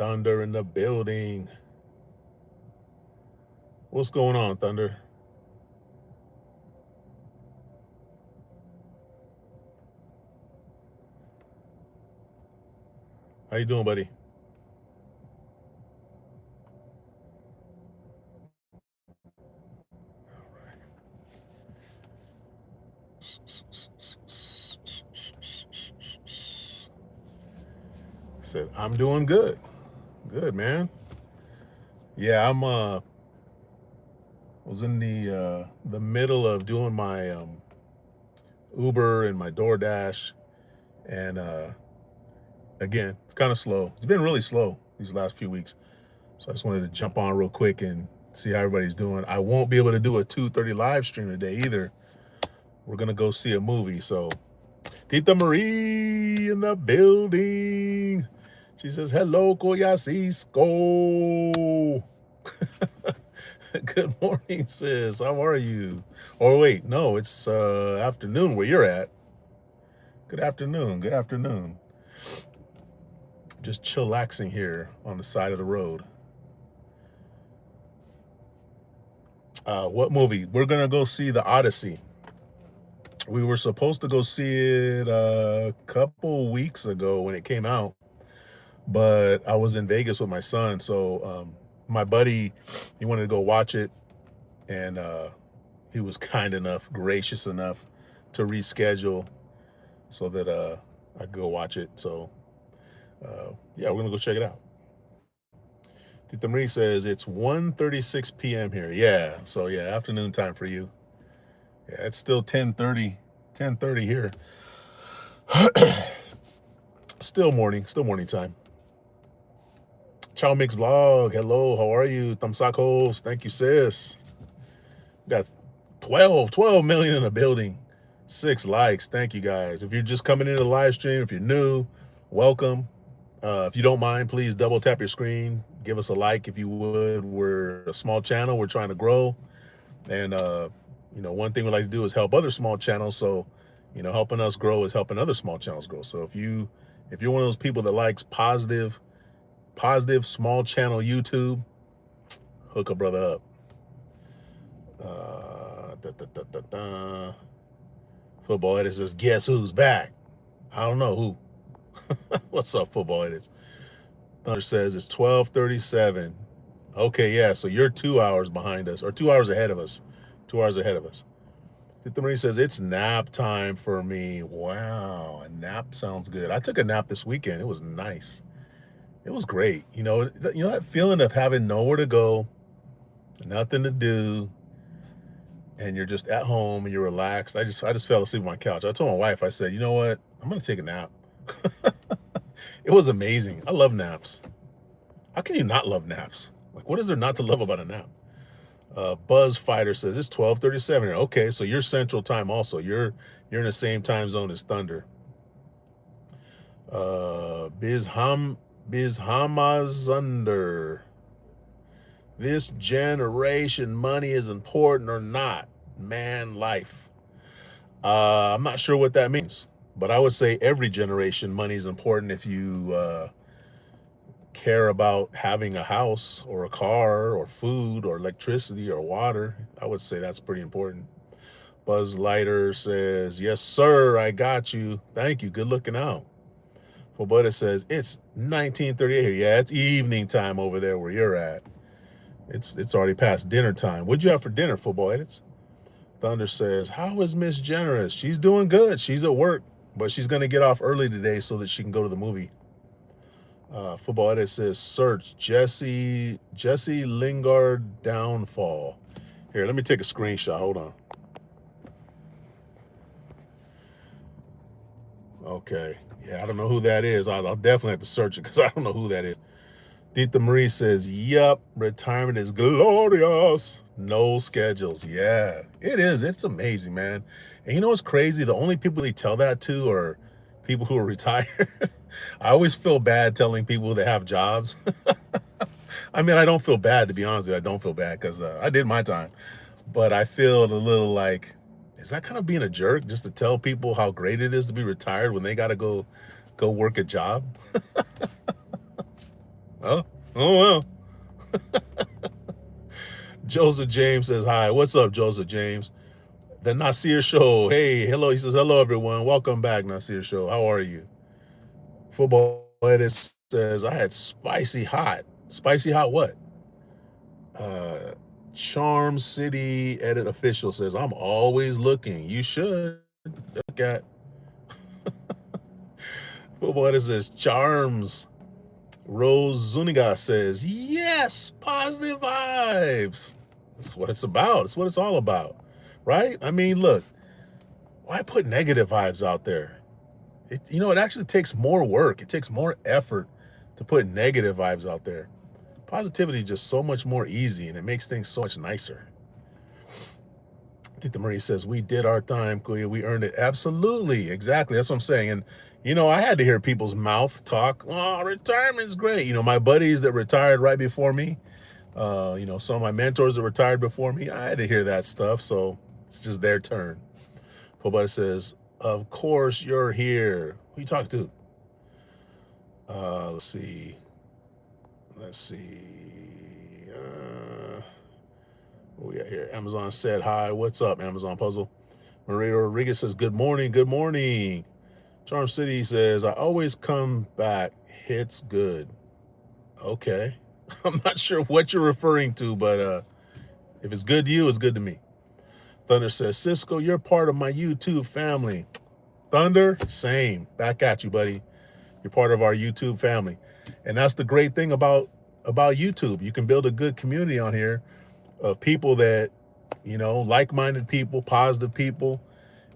Thunder in the building. What's going on, Thunder? How you doing, buddy? Said I'm doing good. Good, man. Yeah, I'm was in the middle of doing my Uber and my DoorDash, and again, it's kind of slow. It's been really slow these last few weeks, so I just wanted to jump on real quick and see how everybody's doing. I won't be able to do a 2:30 live stream today either. We're gonna go see a movie, so Tita Marie in the building. She says, hello, Kuya Sisco. Good morning, sis. How are you? Or wait, no, it's afternoon where you're at. Good afternoon. Good afternoon. Just chillaxing here on the side of the road. What movie? We're going to go see The Odyssey. We were supposed to go see it a couple weeks ago when it came out, but I was in Vegas with my son. So my buddy, he wanted to go watch it, and he was kind enough, gracious enough to reschedule so that I could go watch it. So yeah, we're gonna go check it out. Tita Marie says it's 1:36 p.m. here. Yeah, so yeah, afternoon time for you. Yeah, it's still 10:30 here. Still morning time. Chow Mix Vlog, hello, how are you? Tamsakos, thank you, sis. We got 12 million in the building. 6 likes, thank you guys. If you're just coming into the live stream, if you're new, welcome. If you don't mind, please double tap your screen. Give us a like if you would. We're a small channel. We're trying to grow. And, you know, one thing we like to do is help other small channels. So, you know, helping us grow is helping other small channels grow. So if you're one of those people that likes positive small channel YouTube, hook a brother up. Football Edit says, guess who's back? I don't know who. What's up, Football Edits? Thunder says it's 12:37. Okay, yeah, so you're 2 hours behind us, or 2 hours ahead of us. 2 hours ahead of us. Tita Marie says it's nap time for me. Wow, a nap sounds good. I took a nap this weekend. It was nice. It was great. You know that feeling of having nowhere to go, nothing to do, and you're just at home and you're relaxed. I just fell asleep on my couch. I told my wife, I said, you know what? I'm gonna take a nap. It was amazing. I love naps. How can you not love naps? Like, what is there not to love about a nap? Buzz Fighter says it's 12:37 here. Okay, so you're Central Time also. You're in the same time zone as Thunder. Bizhamazunder. This generation, money is important or not? Man, life. I'm not sure what that means, but I would say every generation, money is important if you care about having a house or a car or food or electricity or water. I would say that's pretty important. Buzz Lighter says, yes, sir, I got you. Thank you. Good looking out. Fullbutter says, it's 19:38 here. Yeah, it's evening time over there where you're at. It's already past dinner time. What'd you have for dinner, Football Edits? Thunder says, how is Miss Generous? She's doing good. She's at work, but she's going to get off early today so that she can go to the movie. Football Edit says, search Jesse Lingard downfall. Here, let me take a screenshot. Hold on. Okay. Yeah, I don't know who that is. I'll definitely have to search it because I don't know who that is. Tita Marie says, yup, retirement is glorious. No schedules. Yeah, it is. It's amazing, man. And you know what's crazy? The only people they tell that to are people who are retired. I always feel bad telling people that have jobs. I mean, I don't feel bad, to be honest with you. I don't feel bad because I did my time. But I feel a little like, is that kind of being a jerk just to tell people how great it is to be retired when they got to go work a job? Oh, oh well. Joseph James says hi. What's up, Joseph James? The Nasir Show. Hey, hello. He says hello, everyone. Welcome back, Nasir Show. How are you? Football Edit says I had spicy hot. Spicy hot what? Uh, Charm City Edit Official says I'm always looking. You should look at. Football Edit says Charms. Rose Zuniga says yes, positive vibes. That's what it's about. It's what it's all about, right? I mean, look, why put negative vibes out there? It actually takes more work. It takes more effort to put negative vibes out there. Positivity is just so much more easy, and it makes things so much nicer. Tita Marie says, we did our time, Kuya. We earned it. Absolutely. Exactly. That's what I'm saying. And, I had to hear people's mouth talk. Oh, retirement's great. My buddies that retired right before me, some of my mentors that retired before me, I had to hear that stuff. So it's just their turn. Football says, of course you're here. Who you talking to? Let's see. What we got here? Amazon said hi. What's up, Amazon Puzzle? Maria Rodriguez says, good morning. Good morning. Charm City says, I always come back. Hits good. Okay. I'm not sure what you're referring to, but if it's good to you, it's good to me. Thunder says, Sisco, you're part of my YouTube family. Thunder, same. Back at you, buddy. You're part of our YouTube family. And that's the great thing about YouTube. You can build a good community on here of people that, like-minded people, positive people.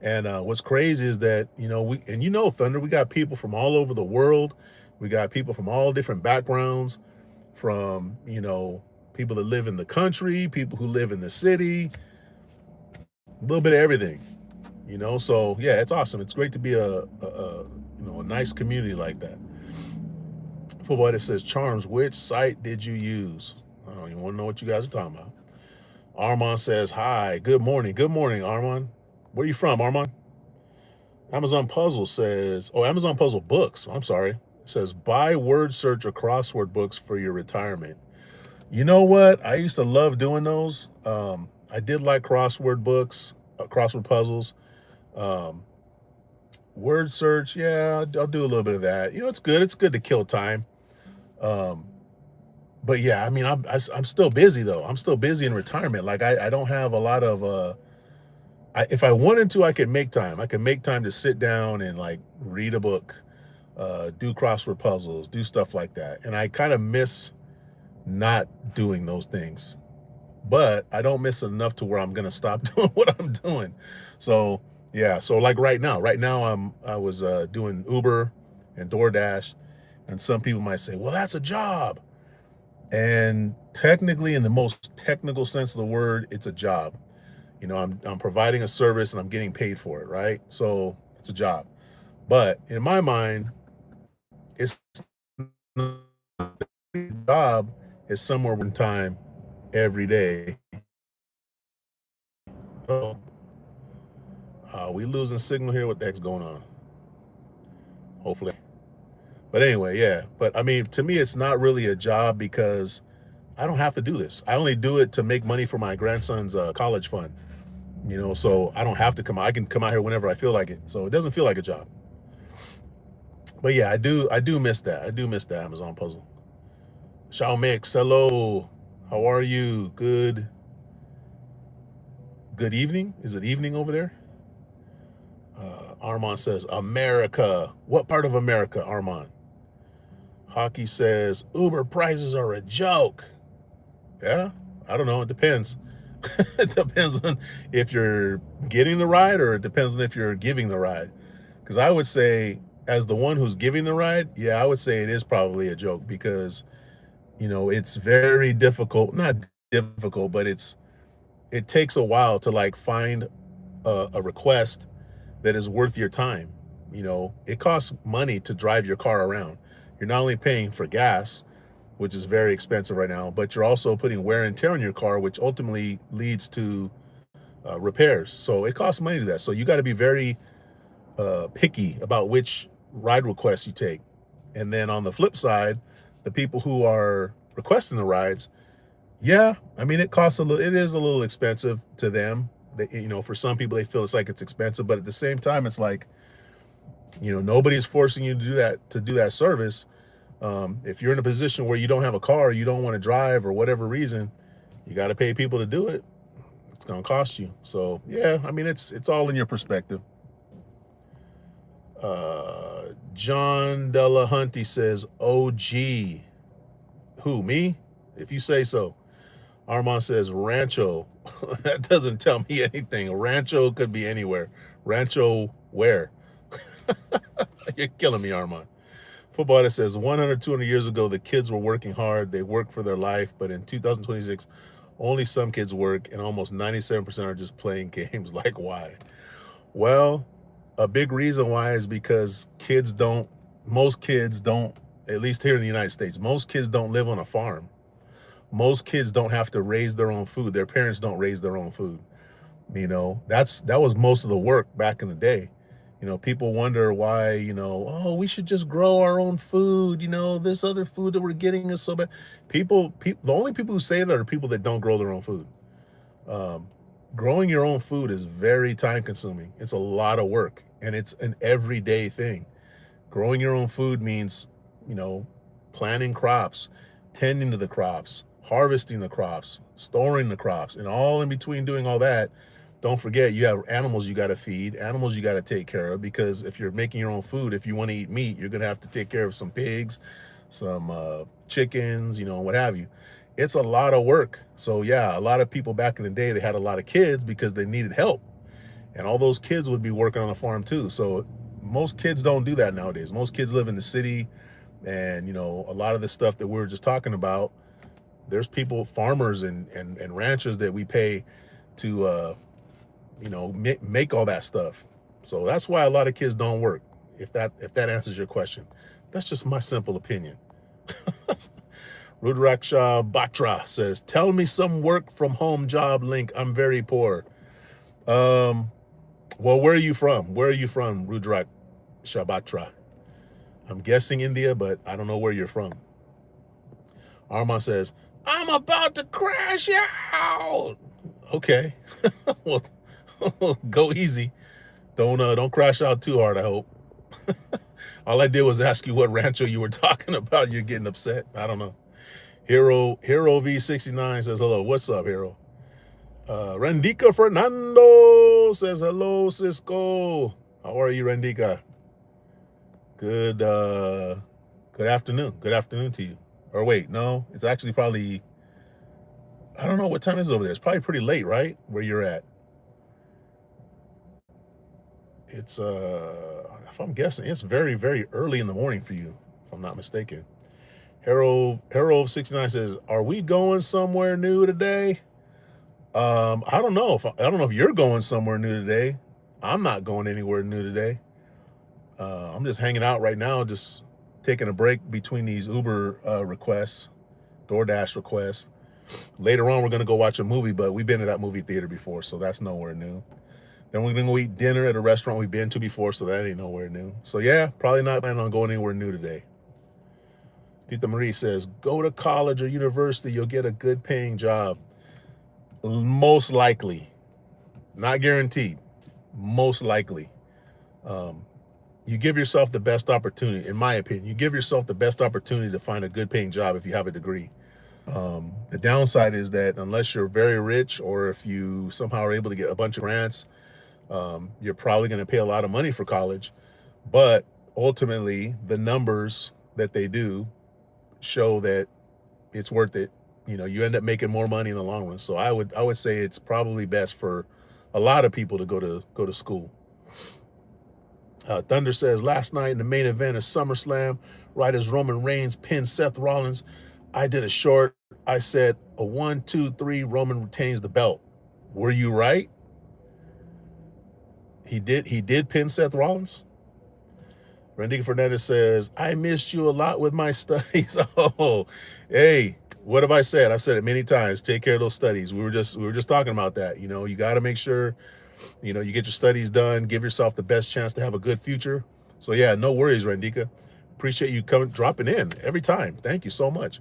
And what's crazy is that, Thunder, we got people from all over the world. We got people from all different backgrounds, from, people that live in the country, people who live in the city, a little bit of everything, So, yeah, it's awesome. It's great to be a nice community like that. Football that says, Charms, which site did you use? I don't even want to know what you guys are talking about. Armand says, hi, good morning. Good morning, Armand. Where are you from, Armand? Amazon Puzzle says, Amazon Puzzle Books, I'm sorry. It says, buy word search or crossword books for your retirement. You know what? I used to love doing those. I did like crossword books, crossword puzzles. Word search, yeah, I'll do a little bit of that. It's good. It's good to kill time. But yeah, I mean, I'm still busy though. I'm still busy in retirement. Like I don't have a lot of, if I wanted to, I could make time. I could make time to sit down and like read a book, do crossword puzzles, do stuff like that. And I kind of miss not doing those things, but I don't miss it enough to where I'm going to stop doing what I'm doing. So yeah. So like right now I was doing Uber and DoorDash, and some people might say, well, that's a job. And technically, in the most technical sense of the word, it's a job. I'm providing a service and I'm getting paid for it, right? So it's a job. But in my mind, it's not a job. Is somewhere in time every day. Oh, we losing signal here. What the heck's going on? Hopefully. But anyway, yeah. But I mean, to me, it's not really a job because I don't have to do this. I only do it to make money for my grandson's college fund. So I don't have to come out. I can come out here whenever I feel like it. So it doesn't feel like a job. But yeah, I do miss that. I do miss the Amazon Puzzle. Shao Mix, hello. How are you? Good evening. Is it evening over there? Armand says, America. What part of America, Armand? Hockey says, Uber prices are a joke. Yeah, I don't know. It depends. It depends on if you're getting the ride, or it depends on if you're giving the ride. Because I would say, as the one who's giving the ride, yeah, I would say it is probably a joke because, it's very difficult. Not difficult, but it takes a while to like find a request that is worth your time. It costs money to drive your car around. You're not only paying for gas, which is very expensive right now, but you're also putting wear and tear on your car, which ultimately leads to repairs. So it costs money to that. So you got to be very picky about which ride requests you take. And then on the flip side, the people who are requesting the rides, yeah, I mean, it costs a little, it is a little expensive to them. They, you know, for some people, they feel it's like it's expensive, but at the same time, it's like, you know, nobody's forcing you to do that service. If you're in a position where you don't have a car, you don't want to drive or whatever reason, you got to pay people to do it. It's going to cost you. So yeah, I mean, it's all in your perspective. John Delahunty says, OG. Who, me? If you say so. Armand says Rancho. That doesn't tell me anything. Rancho could be anywhere. Rancho where? You're killing me, Armand. Football that says 100, 200 years ago, the kids were working hard. They worked for their life. But in 2026, only some kids work and almost 97% are just playing games. Like, why? Well, a big reason why is because most kids don't, at least here in the United States, most kids don't live on a farm. Most kids don't have to raise their own food. Their parents don't raise their own food. You know, that was most of the work back in the day. You know, people wonder why, you know, oh, we should just grow our own food. You know, this other food that we're getting is so bad. The only people who say that are people that don't grow their own food. Growing your own food is very time consuming. It's a lot of work and it's an everyday thing. Growing your own food means, you know, planting crops, tending to the crops, harvesting the crops, storing the crops, and all in between doing all that. Don't forget, you have animals you got to feed, animals you got to take care of, because if you're making your own food, if you want to eat meat, you're going to have to take care of some pigs, some chickens, you know, what have you. It's a lot of work. So yeah, a lot of people back in the day, they had a lot of kids because they needed help. And all those kids would be working on a farm too. So most kids don't do that nowadays. Most kids live in the city. And, you know, a lot of the stuff that we were just talking about, there's people, farmers and ranchers that we pay to, you know, make all that stuff. So that's why a lot of kids don't work. If that answers your question, that's just my simple opinion. Rudraksha Batra says, tell me some work from home job link. I'm very poor. Well, where are you from? Where are you from, Rudraksha Batra? I'm guessing India, but I don't know where you're from. Armand says, I'm about to crash out. Okay. Well, go easy. Don't crash out too hard, I hope. All I did was ask you what rancho you were talking about. You're getting upset. I don't know. Hero V69 says hello. What's up, Hero? Rendika Fernando says hello, Sisco. How are you, Rendika? Good afternoon. Good afternoon to you. Or wait, no, it's actually probably, I don't know what time it is over there. It's probably pretty late, right? Where you're at. It's if I'm guessing, it's very, very early in the morning for you, if I'm not mistaken. Harold 69 says, are we going somewhere new today? I don't know if you're going somewhere new today. I'm not going anywhere new today. I'm just hanging out right now, just taking a break between these Uber requests, DoorDash requests. Later on, we're going to go watch a movie, but we've been to that movie theater before, so that's nowhere new. Then we're going to go eat dinner at a restaurant we've been to before, so that ain't nowhere new. So yeah, probably not planning on going anywhere new today. Tita Marie says, go to college or university, you'll get a good paying job. Most likely. Not guaranteed. Most likely. You give yourself the best opportunity, in my opinion, you give yourself the best opportunity to find a good paying job if you have a degree. The downside is that unless you're very rich or if you somehow are able to get a bunch of grants, you're probably going to pay a lot of money for college. But ultimately, the numbers that they do show that it's worth it. You know, you end up making more money in the long run. So I would say it's probably best for a lot of people to go to school. Thunder says, last night in the main event of SummerSlam, right as Roman Reigns pinned Seth Rollins, I did a short. I said a 1, 2, 3, Roman retains the belt. Were you right? He did pin Seth Rollins. Randy Fernandez says, I missed you a lot with my studies. Oh, hey, what have I said? I've said it many times. Take care of those studies. We were just talking about that. You know, you got to make sure, you know, you get your studies done, give yourself the best chance to have a good future. So yeah, no worries, Randika. Appreciate you dropping in every time. Thank you so much.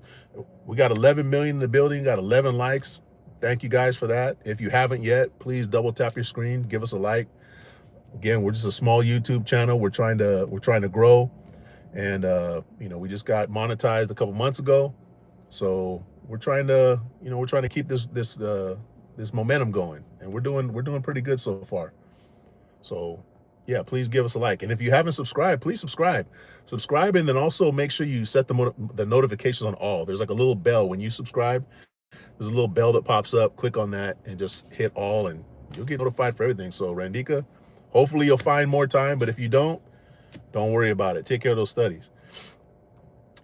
We got 11 million in the building, got 11 likes. Thank you guys for that. If you haven't yet, please double tap your screen, give us a like. Again, we're just a small YouTube channel. We're trying to grow, and we just got monetized a couple months ago. So we're trying to keep this momentum going, and we're doing pretty good so far. So yeah, please give us a like. And if you haven't subscribed, please subscribe. Subscribe, and then also make sure you set the notifications on all. There's like a little bell when you subscribe. There's a little bell that pops up. Click on that and just hit all, and you'll get notified for everything. So Randika, hopefully you'll find more time, but if you don't worry about it. Take care of those studies.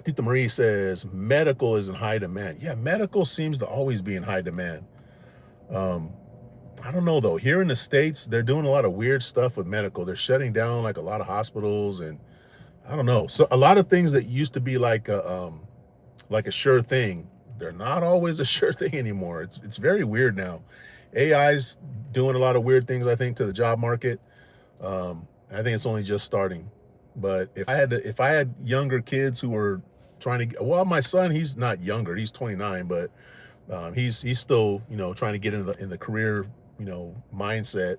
Tita Marie says medical is in high demand. Yeah, medical seems to always be in high demand. I don't know though. Here in the States, they're doing a lot of weird stuff with medical. They're shutting down like a lot of hospitals, and I don't know. So a lot of things that used to be like a sure thing, they're not always a sure thing anymore. It's very weird now. AI's doing a lot of weird things, I think, to the job market. I think it's only just starting. But if I had younger kids who were trying to, well, my son, he's not younger, he's 29, but he's still, trying to get in the career, mindset.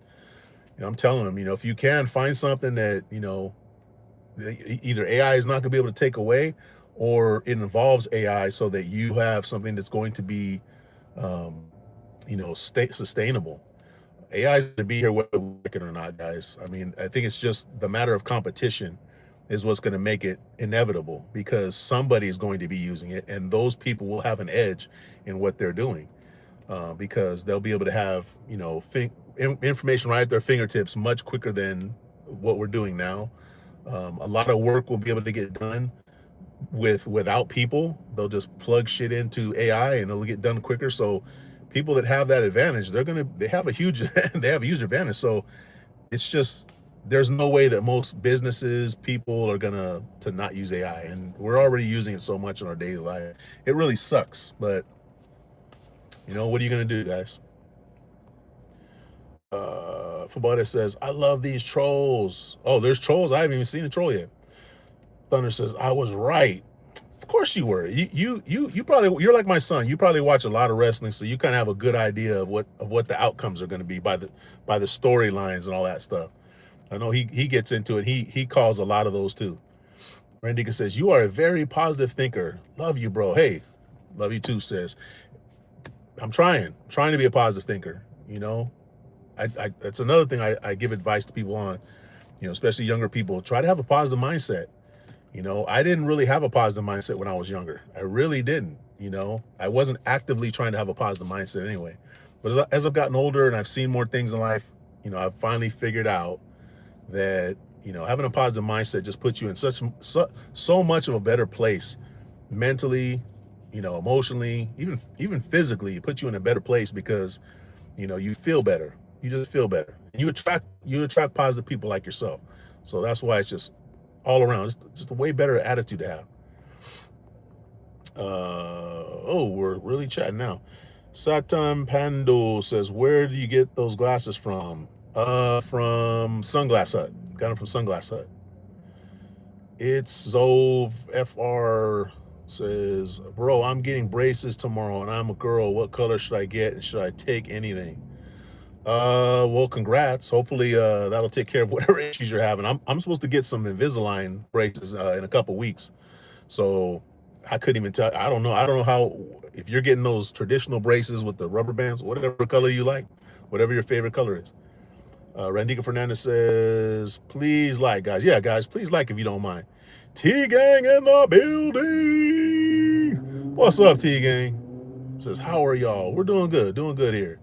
I'm telling him, if you can find something that, either AI is not going to be able to take away, or it involves AI so that you have something that's going to be, sustainable. AI is going to be here whether we like it or not, guys. I mean, I think it's just the matter of competition is what's going to make it inevitable, because somebody is going to be using it, and those people will have an edge in what they're doing, because they'll be able to have, information right at their fingertips much quicker than what we're doing now. A lot of work will be able to get done without people. They'll just plug shit into AI and it'll get done quicker. So people that have that advantage, they have a huge advantage. So it's just, there's no way that most businesses, people are to not use AI, and we're already using it so much in our daily life. It really sucks, but what are you gonna do, guys? Football that says, I love these trolls. Oh, there's trolls. I haven't even seen a troll yet. Thunder says, I was right. Of course you were. You probably, you're like my son. You probably watch a lot of wrestling, so you kind of have a good idea of what the outcomes are going to be by the storylines and all that stuff. I know he gets into it. He calls a lot of those too. Randika says, you are a very positive thinker. Love you, bro. Hey, love you too, says. I'm trying to be a positive thinker. That's another thing I give advice to people on, especially younger people. Try to have a positive mindset. I didn't really have a positive mindset when I was younger. I really didn't. I wasn't actively trying to have a positive mindset anyway. But as I've gotten older and I've seen more things in life, I've finally figured out that, having a positive mindset just puts you in so much of a better place mentally, emotionally, even physically. It puts you in a better place because, you feel better. You just feel better. And you attract positive people like yourself. So that's why it's just all around. It's just a way better attitude to have. We're really chatting now. Satam Pando says, where do you get those glasses from? From Sunglass Hut. Got them from Sunglass Hut. It's Zove FR says, bro, I'm getting braces tomorrow and I'm a girl. What color should I get, and should I take anything? Well, congrats. Hopefully that'll take care of whatever issues you're having. I'm supposed to get some Invisalign braces in a couple weeks, so I couldn't even tell. I don't know how, if you're getting those traditional braces with the rubber bands, whatever color you like, whatever your favorite color is. Randika Fernandez says, please like, guys. Yeah, guys, please like if you don't mind. T-Gang in the building. What's up, T-Gang? Says, how are y'all? We're doing good here.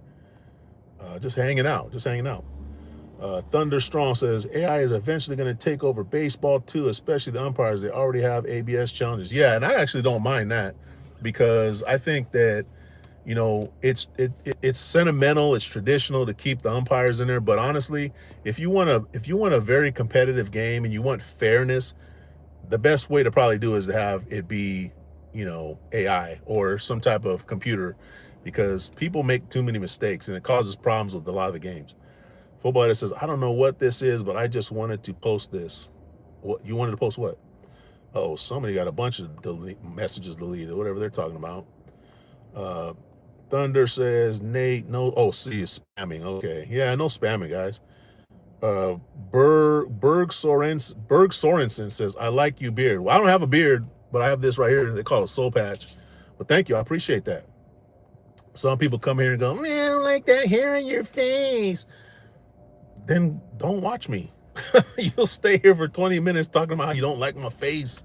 Just hanging out. Thunder Strong says, AI is eventually going to take over baseball too, especially the umpires. They already have ABS challenges. Yeah, and I actually don't mind that, because I think that, it's sentimental, it's traditional to keep the umpires in there. But honestly, if you want a very competitive game and you want fairness, the best way to probably do is to have it be, AI or some type of computer, because people make too many mistakes and it causes problems with a lot of the games. Football says, I don't know what this is, but I just wanted to post this. What you wanted to post? What? Oh, somebody got a bunch of messages deleted, whatever they're talking about. Thunder says, Nate, no. Oh, see, it's spamming. Okay. Yeah, no spamming, guys. Berg Sorensen says, I like you beard. Well, I don't have a beard, but I have this right here. They call it soul patch. But thank you. I appreciate that. Some people come here and go, man, I don't like that hair on your face. Then don't watch me. You'll stay here for 20 minutes talking about how you don't like my face.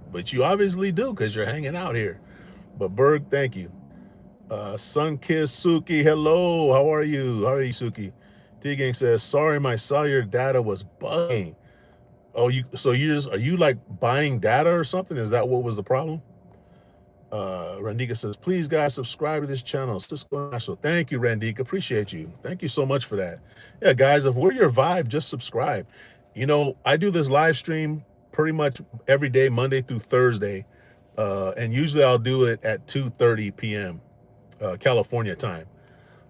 But you obviously do because you're hanging out here. But Berg, thank you. Sunkiss Suki, hello. How are you? How are you, Suki? T-Gang says, sorry, my cellular data was bugging. Oh, are you like buying data or something? Is that what was the problem? Randika says, please guys, subscribe to this channel. Sisco National. Thank you, Randika. Appreciate you. Thank you so much for that. Yeah, guys, if we're your vibe, just subscribe. You know, I do this live stream pretty much every day, Monday through Thursday. And usually I'll do it at 2:30 p.m. California time.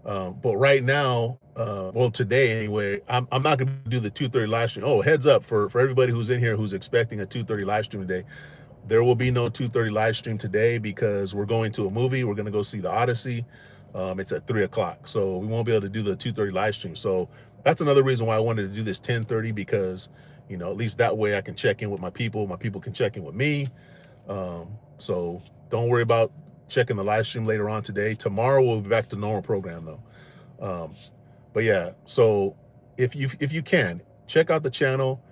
But right now, well, today anyway, I'm not going to do the 2:30 live stream. Oh, heads up for everybody who's in here who's expecting a 2:30 live stream today. There will be no 2:30 live stream today because we're going to a movie. We're going to go see The Odyssey. It's at 3 o'clock, so we won't be able to do the 2:30 live stream. So that's another reason why I wanted to do this 10:30 because, you know, at least that way I can check in with my people. My people can check in with me. So don't worry about checking the live stream later on today. Tomorrow we'll be back to normal program though. But yeah, so if you can check out the channel.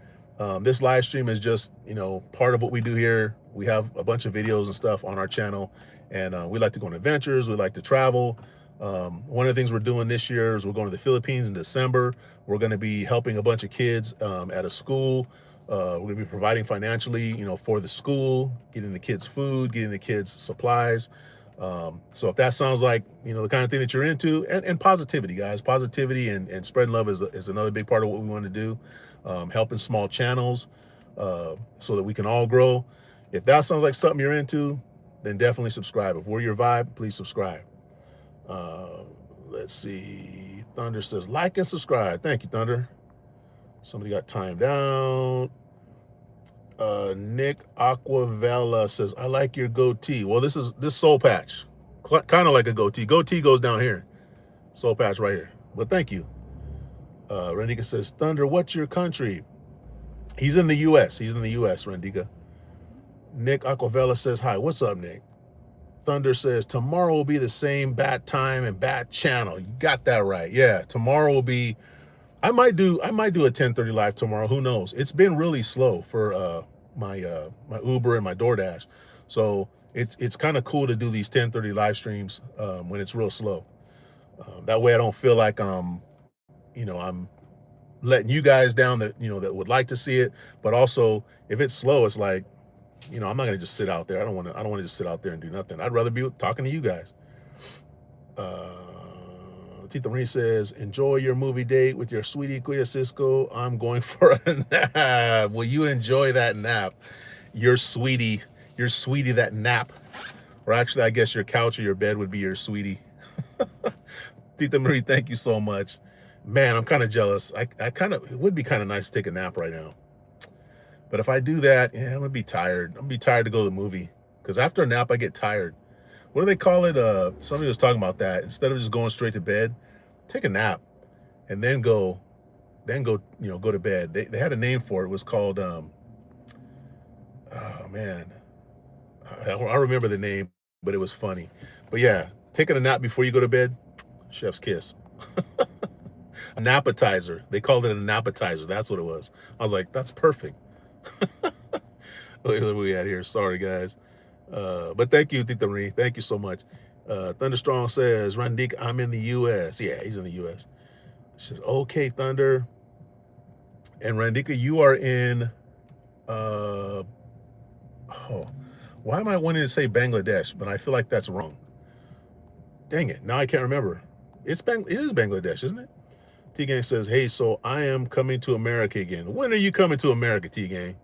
This live stream is just, you know, part of what we do here. We have a bunch of videos and stuff on our channel, and we like to go on adventures. We like to travel. One of the things we're doing this year is we're going to the Philippines in December. We're going to be helping a bunch of kids at a school. We're going to be providing financially, you know, for the school, getting the kids food, getting the kids supplies. So if that sounds like, you know, the kind of thing that you're into, and positivity, guys, positivity and spreading love is another big part of what we want to do. Helping small channels so that we can all grow. If that sounds like something you're into, then definitely subscribe. If we're your vibe, please subscribe. Let's see. Thunder says, like and subscribe. Thank you, Thunder. Somebody got timed out. Nick Aquavella says, I like your goatee. Well, this soul patch. Kind of like a goatee. Goatee goes down here. Soul patch right here. But thank you. Randika says, Thunder, what's your country? He's in the U.S. He's in the U.S., Randika. Nick Aquavella says, hi, what's up, Nick? Thunder says, tomorrow will be the same bat time and bat channel. You got that right. Yeah, tomorrow will be, I might do a 10:30 live tomorrow. Who knows? It's been really slow for my Uber and my DoorDash. So it's kind of cool to do these 10:30 live streams when it's real slow. That way I don't feel like you know, I'm letting you guys down that, you know, that would like to see it. But also if it's slow, it's like, you know, I'm not gonna just sit out there. I don't want to just sit out there and do nothing. I'd rather be talking to you guys. Tita Marie says, enjoy your movie date with your sweetie Kuya Sisco. I'm going for a nap. Will you enjoy that nap? Your sweetie that nap. Or actually, I guess your couch or your bed would be your sweetie. Tita Marie, thank you so much. Man, I'm kind of jealous. It would be kind of nice to take a nap right now. But if I do that, yeah, I'm gonna be tired. I'm gonna be tired to go to the movie. Because after a nap, I get tired. What do they call it? Somebody was talking about that. Instead of just going straight to bed, take a nap and then go, you know, go to bed. They had a name for it. It was called, oh man, I remember the name, but it was funny. But yeah, taking a nap before you go to bed, chef's kiss. An appetizer. They called it an appetizer. That's what it was. I was like, that's perfect. Look what we had here. Sorry, guys. But thank you, Tita Marie. Thank you so much. Thunderstrong says, Randik, I'm in the U.S. Yeah, he's in the U.S. She says, okay, Thunder. And Randika, you are in, why am I wanting to say Bangladesh? But I feel like that's wrong. Dang it. Now I can't remember. It is Bangladesh, isn't it? T-Gang says, hey, so I am coming to America again. When are you coming to America, T-Gang?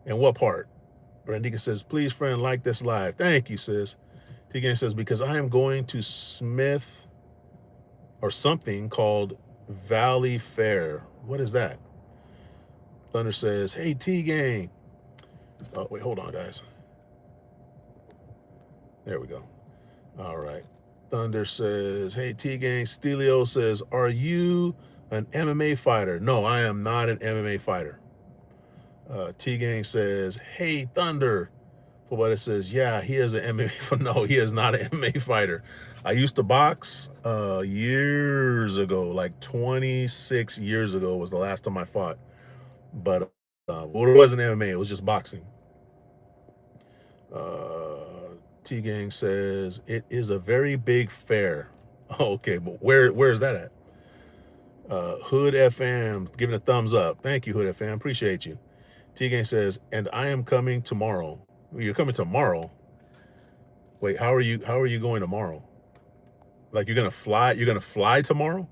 And what part? Randika says, please, friend, like this live. Thank you, sis. T-Gang says, because I am going to Smith or something called Valley Fair. What is that? Thunder says, hey, T-Gang, Oh, wait, hold on, guys. There we go. All right. Thunder says, hey, T-Gang. Stelio says, are you an MMA fighter? No, I am not an MMA fighter. T-Gang says, hey, Thunder. For what it says, yeah, he is an MMA. No, he is not an MMA fighter. I used to box years ago, like 26 years ago was the last time I fought. But well, it wasn't MMA, it was just boxing. T-Gang says, it is a very big fair. Oh, okay, but where's that at? Hood FM giving a thumbs up. Thank you, Hood FM. Appreciate you. T-Gang says, and I am coming tomorrow. You're coming tomorrow? Wait, how are you going tomorrow? Like you're gonna fly tomorrow?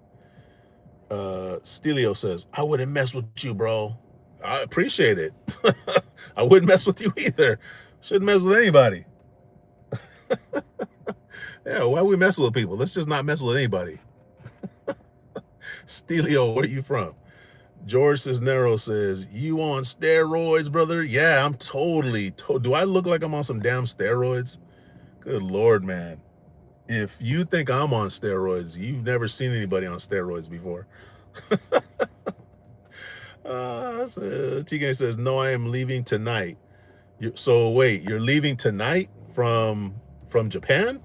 Stelio says, I wouldn't mess with you, bro. I appreciate it. I wouldn't mess with you either. Shouldn't mess with anybody. Yeah, why are we messing with people? Let's just not mess with anybody. Stelio, where are you from? George Cisneros says, you on steroids, brother? Yeah, I'm totally. Do I look like I'm on some damn steroids? Good Lord, man. If you think I'm on steroids, you've never seen anybody on steroids before. T-Gang says, no, I am leaving tonight. So wait, you're leaving tonight from Japan?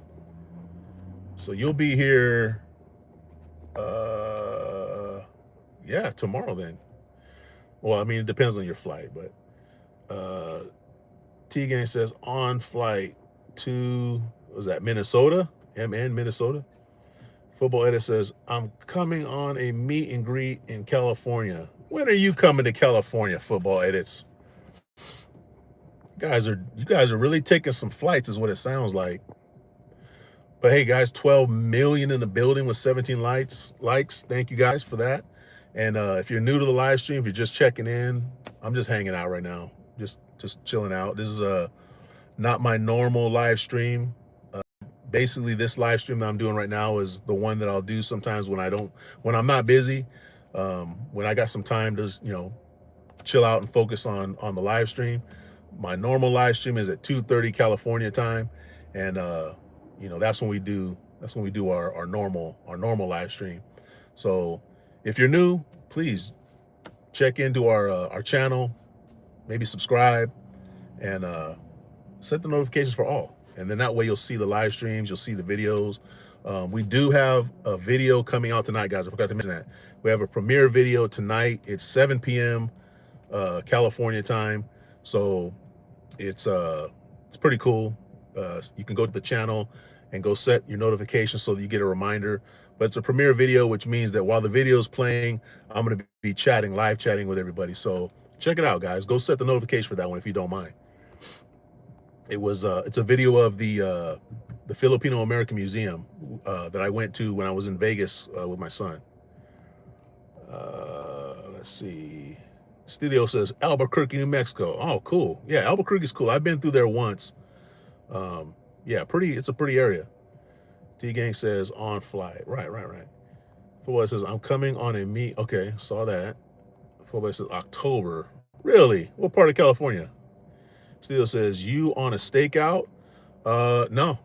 So you'll be here, yeah, tomorrow then. Well, I mean, it depends on your flight, but T-Gang says on flight to, what was that, Minnesota? MN, Minnesota? Football Edit says, I'm coming on a meet and greet in California. When are you coming to California, Football Edits? You guys are really taking some flights is what it sounds like. But hey, guys, 12 million in the building with 17 likes. Thank you guys for that. And if you're new to the live stream, if you're just checking in, I'm just hanging out right now. Just chilling out. This is not my normal live stream. Basically, this live stream that I'm doing right now is the one that I'll do sometimes when I'm not busy, when I got some time to, chill out and focus on the live stream. My normal live stream is at 2:30 California time, and that's when we do our normal live stream. So if you're new, please check into our channel, maybe subscribe, and set the notifications for all. And then that way you'll see the live streams, you'll see the videos. We do have a video coming out tonight, guys. I forgot to mention that. We have a premiere video tonight. It's 7 p.m. California time. So it's pretty cool. You can go to the channel and go set your notifications so that you get a reminder. But it's a premiere video, which means that while the video is playing, I'm going to be live chatting with everybody. So check it out, guys. Go set the notification for that one if you don't mind. It's a video of the Filipino American Museum that I went to when I was in Vegas with my son. Let's see. Studio says Albuquerque, New Mexico. Oh, cool. Yeah, Albuquerque's cool. I've been through there once. Yeah, it's a pretty area. T-Gang says on flight. Right. Football says I'm coming on a meet. Okay, saw that. Football says October. Really? What part of California? Studio says you on a stakeout? No.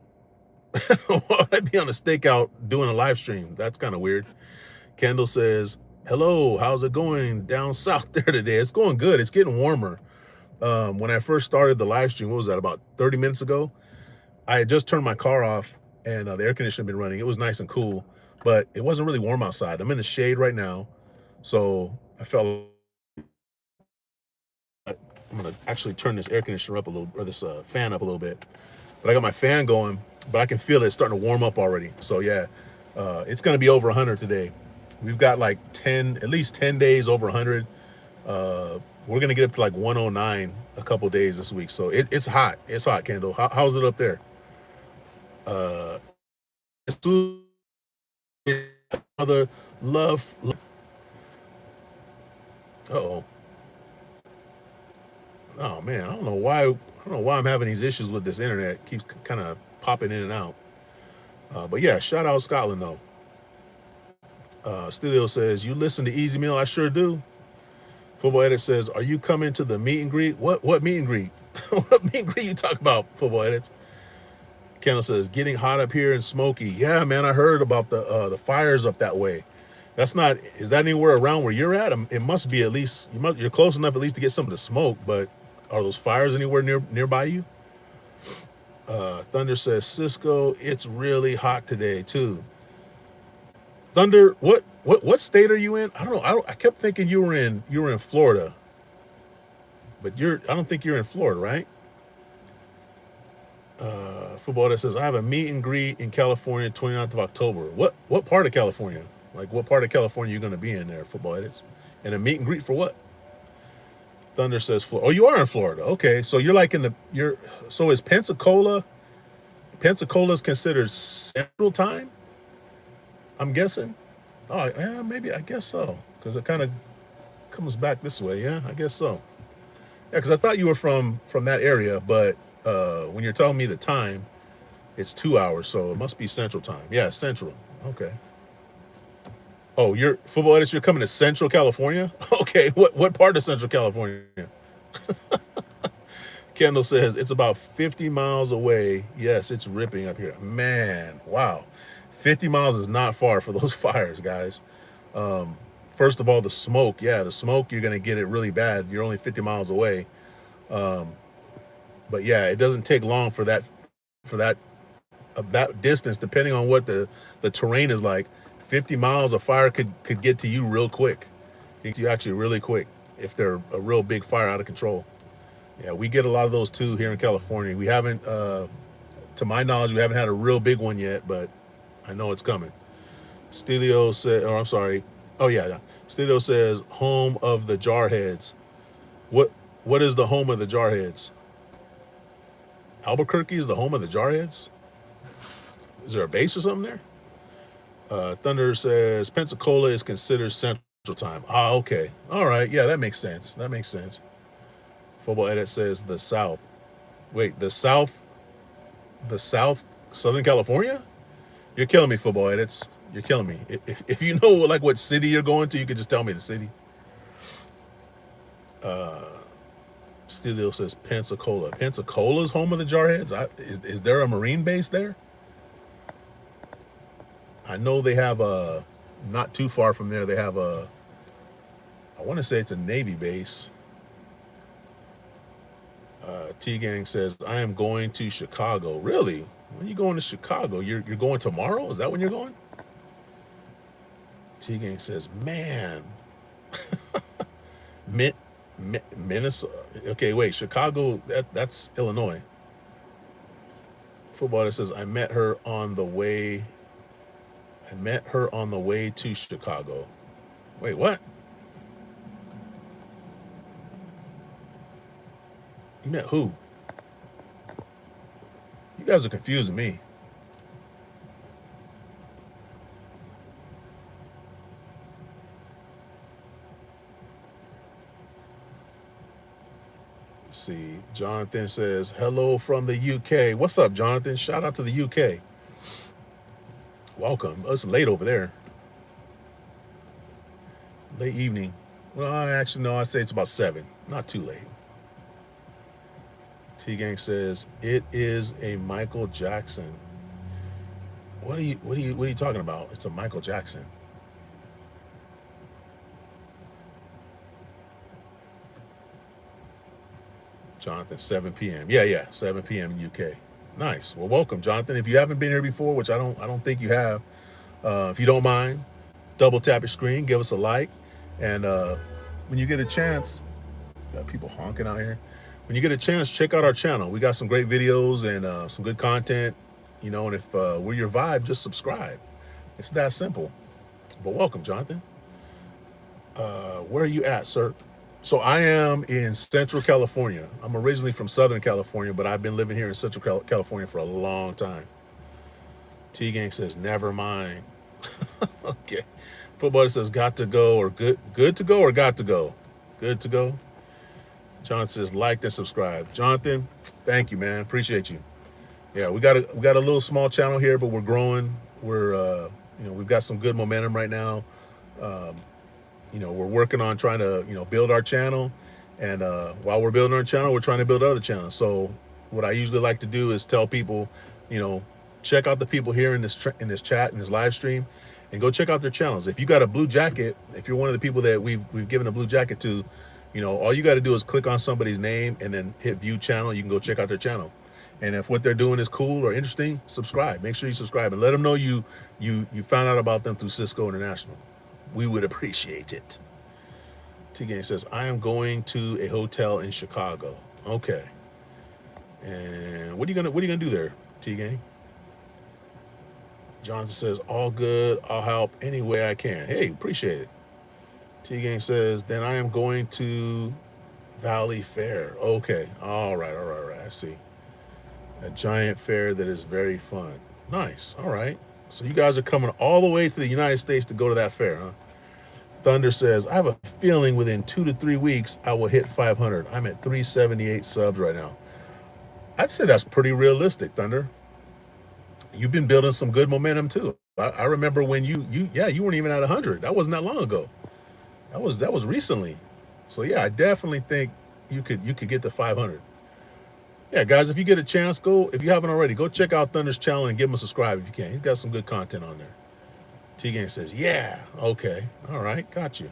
Why would I be on a stakeout doing a live stream? That's kind of weird. Kendall says, hello, how's it going down south there today? It's going good. It's getting warmer. When I first started the live stream, what was that, about 30 minutes ago? I had just turned my car off and the air conditioner had been running. It was nice and cool, but it wasn't really warm outside. I'm in the shade right now, so I felt I'm gonna actually turn this air conditioner up a little, or this fan up a little bit. But I got my fan going, but I can feel it starting to warm up already. So yeah, it's gonna be over 100 today. We've got like at least 10 days over 100. We're gonna get up to like 109 a couple days this week. So it's hot. It's hot, Kendall. How's it up there? Other love. Uh-oh. Oh man, I don't know why I'm having these issues with this internet. It keeps kind of popping in and out. But yeah, shout out Scotland though. Studio says, you listen to Easy Meal? I sure do. Football Edit says, are you coming to the meet and greet? What meet and greet? What meet and greet you talk about, football edits? Kendall says, getting hot up here and smoky. Yeah, man, I heard about the fires up that way. That's not, is that anywhere around where you're at? It must be at least, you're close enough at least to get something to smoke, but are those fires anywhere nearby you? Thunder says, Cisco, it's really hot today too. Thunder, what state are you in? I don't know. I kept thinking you were in Florida, but I don't think you're in Florida, right? Football that says, I have a meet and greet in California, 29th of October. What part of California? Like, what part of California are you going to be in there, football edits? And a meet and greet for what? Thunder says, Florida. Oh, you are in Florida. Okay, so you're like so is Pensacola is considered Central Time? I'm guessing. Oh, yeah, maybe, I guess so. Because it kind of comes back this way, yeah? I guess so. Yeah, because I thought you were from that area, but when you're telling me the time, it's 2 hours, so it must be Central Time. Yeah, Central. Okay. Oh, you're football edits. You're coming to Central California. Okay, what part of Central California? Kendall says it's about 50 miles away. Yes, it's ripping up here. Man, wow, 50 miles is not far for those fires, guys. First of all, the smoke. Yeah, the smoke. You're gonna get it really bad. You're only 50 miles away. But yeah, it doesn't take long for that distance, depending on what the terrain is like. 50 miles of fire could get to you real quick. It gets you actually really quick if they're a real big fire out of control. Yeah, we get a lot of those too here in California. We haven't, to my knowledge, we haven't had a real big one yet, but I know it's coming. Stelio said, or I'm sorry. Oh yeah. Stelio says, home of the Jarheads. What is the home of the Jarheads? Albuquerque is the home of the Jarheads? Is there a base or something there? Thunder says Pensacola is considered Central Time. Ah, okay. All right. Yeah, that makes sense. Football edit says the South. Wait, the South, Southern California? You're killing me, football edits. You're killing me. If you know like what city you're going to, you can just tell me the city. Studio says Pensacola. Pensacola's home of the Jarheads? Is there a Marine base there? I know they have not too far from there, they have I want to say it's a Navy base. T-Gang says, I am going to Chicago. Really? When are you going to Chicago? You're going tomorrow? Is that when you're going? T-Gang says, man. Minnesota. Okay, wait, Chicago, that's Illinois. Footballer says, I met her on the way to Chicago. Wait, what? You met who? You guys are confusing me. Let's see. Jonathan says, hello from the UK. What's up, Jonathan? Shout out to the UK. Welcome. It's late over there. Late evening. Well, actually, no, I'd say it's about 7. Not too late. T-Gang says, it is a Michael Jackson. What are you talking about? It's a Michael Jackson. Jonathan, 7 p.m. Yeah, 7 p.m. in UK. Nice. Well, welcome, Jonathan. If you haven't been here before, which I don't think you have, if you don't mind, double tap your screen, give us a like, and when you get a chance, got people honking out here. When you get a chance, check out our channel. We got some great videos and some good content, and if we're your vibe, just subscribe. It's that simple. But welcome, Jonathan. Where are you at, sir? So I am in Central California. I'm originally from Southern California, but I've been living here in Central California for a long time. T-Gang says, never mind. Okay. Footballer says, got to go, or good to go, or got to go? Good to go. John says, like and subscribe. Jonathan, thank you, man. Appreciate you. Yeah, we got a little small channel here, but we're growing. We're we've got some good momentum right now. We're working on trying to build our channel, And while we're building our channel, we're trying to build other channels. So what I usually like to do is tell people, you know, check out the people here in this chat, in this live stream, and go check out their channels. If you got a blue jacket, if you're one of the people that we've given a blue jacket to, you know, all you got to do is click on somebody's name and then hit view channel. You can go check out their channel. And if what they're doing is cool or interesting, subscribe. Make sure you subscribe and let them know you found out about them through Sisco International. We would appreciate it. T-Gang says, I am going to a hotel in Chicago. Okay. And what are you gonna do there, T-Gang? Johnson says, all good. I'll help any way I can. Hey, appreciate it. T-Gang says, then I am going to Valley Fair. Okay. All right. I see. A giant fair that is very fun. Nice. All right. So you guys are coming all the way to the United States to go to that fair, huh? Thunder says, I have a feeling within 2 to 3 weeks I will hit 500. I'm at 378 subs right now. I'd say that's pretty realistic, Thunder. You've been building some good momentum too. I remember when you weren't even at 100. That wasn't that long ago. That was recently. So yeah, I definitely think you could get to 500. Yeah, guys, if you get a chance, if you haven't already, go check out Thunder's channel and give him a subscribe if you can. He's got some good content on there. T-Gang says, yeah, okay. All right, got you.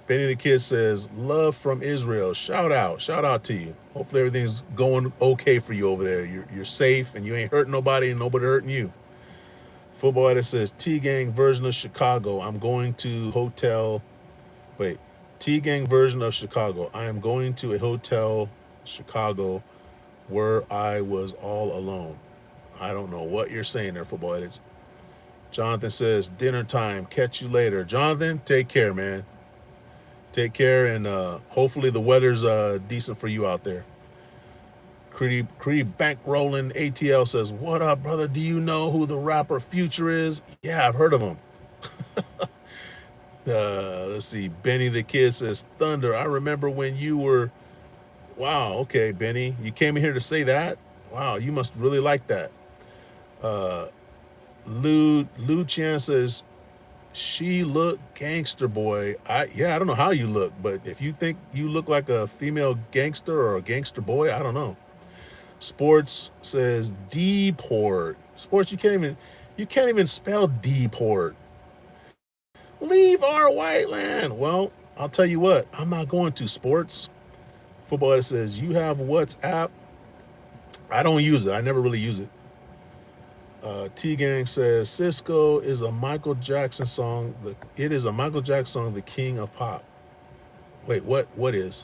Benny the Kid says, love from Israel. Shout out to you. Hopefully everything's going okay for you over there. You're safe and you ain't hurting nobody and nobody hurting you. Football Edit says, T-Gang version of Chicago. I'm going to hotel. Wait, T-Gang version of Chicago. I am going to a hotel, Chicago, where I was all alone. I don't know what you're saying there, Football Edits. Jonathan says, dinner time. Catch you later. Jonathan, take care, man. Take care, and hopefully the weather's decent for you out there. Creed Bankrolling ATL says, what up, brother? Do you know who the rapper Future is? Yeah, I've heard of him. Let's see. Benny the Kid says, Thunder, I remember when you were... Wow, okay, Benny. You came in here to say that? Wow, you must really like that. Lou Chan says, she look gangster boy. I don't know how you look, but if you think you look like a female gangster or a gangster boy, I don't know. Sports says deport. Sports, you can't even spell deport. Leave our white land. Well, I'll tell you what, I'm not going to. Sports. Football Edit says, you have WhatsApp? I don't use it. I never really use it. T-Gang says, Sisco is a Michael Jackson song. It is a Michael Jackson song, the king of pop. Wait, what is?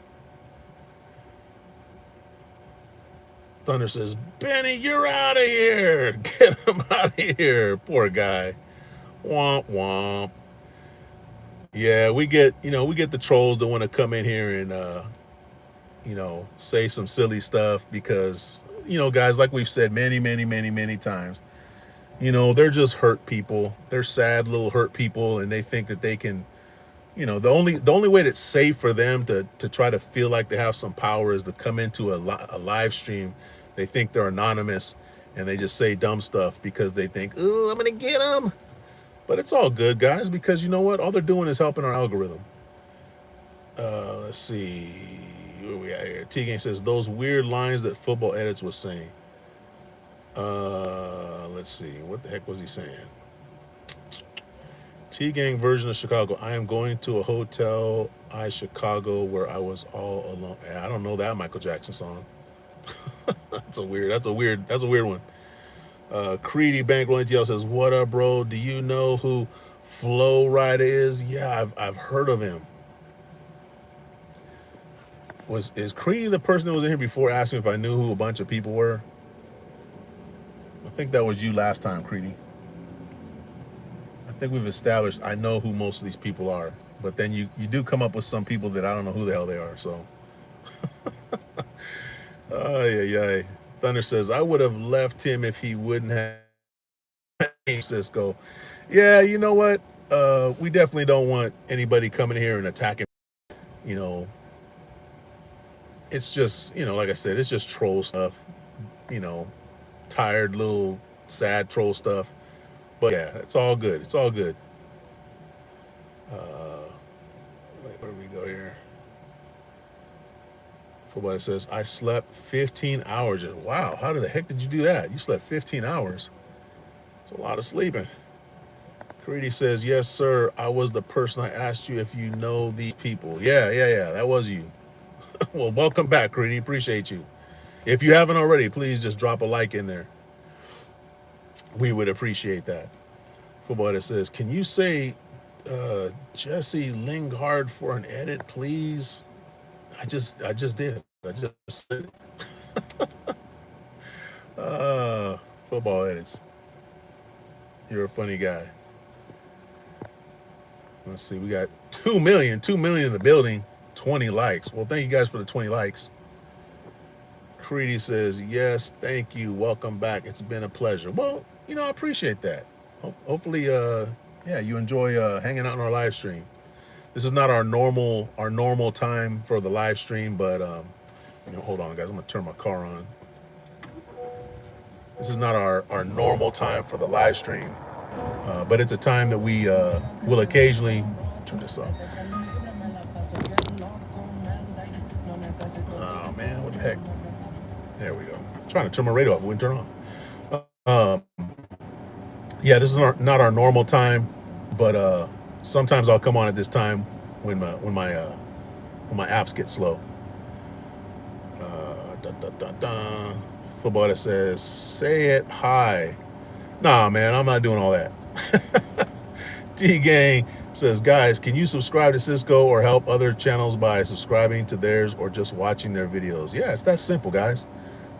Thunder says, Benny, you're out of here. Get him out of here. Poor guy. Womp womp. Yeah, we get the trolls that want to come in here and say some silly stuff because, guys, like we've said many times, they're just hurt people. They're sad little hurt people, and they think that they can, the only way that's safe for them to try to feel like they have some power is to come into a live stream. They think they're anonymous, and they just say dumb stuff because they think, oh, I'm gonna get them. But it's all good, guys, because you know what? All they're doing is helping our algorithm. Let's see. Where we at here? T-Gang says, those weird lines that Football Edits was saying. Let's see. What the heck was he saying? T-Gang version of Chicago. I am going to a hotel, Chicago, where I was all alone. I don't know that Michael Jackson song. That's a weird one. Creedy Bankroll ATL says, what up, bro? Do you know who Flow Rider is? Yeah, I've heard of him. Is Creedy the person that was in here before asking if I knew who a bunch of people were? I think that was you last time, Creedy. I think we've established I know who most of these people are, but then you do come up with some people that I don't know who the hell they are, so. Yeah. Thunder says, I would have left him if he wouldn't have Sisco. Yeah, you know what? We definitely don't want anybody coming here and attacking, it's just, like I said, it's just troll stuff, tired little sad troll stuff. But yeah, it's all good. It's all good. Wait, where do we go here? Football says, I slept 15 hours. Wow, how the heck did you do that? You slept 15 hours. It's a lot of sleeping. Creedy says, yes, sir. I was the person I asked you if you know these people. Yeah. That was you. Well, welcome back, Creedy. Appreciate you. If you haven't already, please just drop a like in there. We would appreciate that. Football that says, can you say Jesse Lingard for an edit, please? I just did. I just said it. Football edits. You're a funny guy. Let's see. We got 2 million in the building. 20 likes. Well, thank you guys for the 20 likes. Creedy says, yes, thank you. Welcome back. It's been a pleasure. Well, I appreciate that. Hopefully, you enjoy hanging out on our live stream. This is not our normal time for the live stream, but hold on, guys. I'm gonna turn my car on. This is not our normal time for the live stream, but it's a time that we will occasionally turn this off. Oh man, what the heck? There we go. I'm trying to turn my radio off. It wouldn't turn on. This is not our normal time, but sometimes I'll come on at this time when my apps get slow. Football that says, say it hi. Nah, man, I'm not doing all that. T-Gang says, guys, can you subscribe to Sisco or help other channels by subscribing to theirs or just watching their videos? Yeah, it's that simple, guys.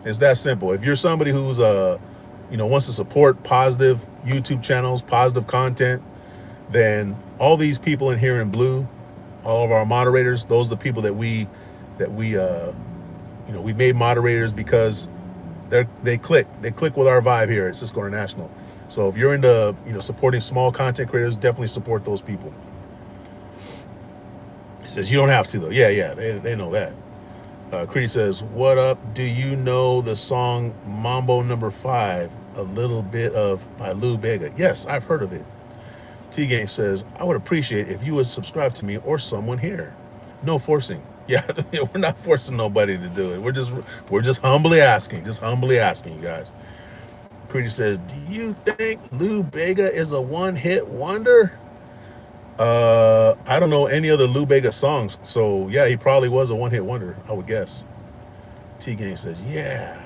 It's that simple. If you're somebody who's wants to support positive YouTube channels, positive content, then all these people in here in blue, all of our moderators, those are the people that we made moderators because they click with our vibe here at Sisco International. So if you're into supporting small content creators, definitely support those people. He says you don't have to though. Yeah, they know that. Creedy says, what up? Do you know the song Mambo Number 5, a little bit of by Lou Bega? Yes, I've heard of it. T-Gang says, I would appreciate if you would subscribe to me or someone here. No forcing. Yeah, we're not forcing nobody to do it. We're just humbly asking, you guys. Creedy says, do you think Lou Bega is a one-hit wonder? I don't know any other Lou Bega songs, so yeah, he probably was a one-hit wonder, I would guess. T-Gang says, yeah,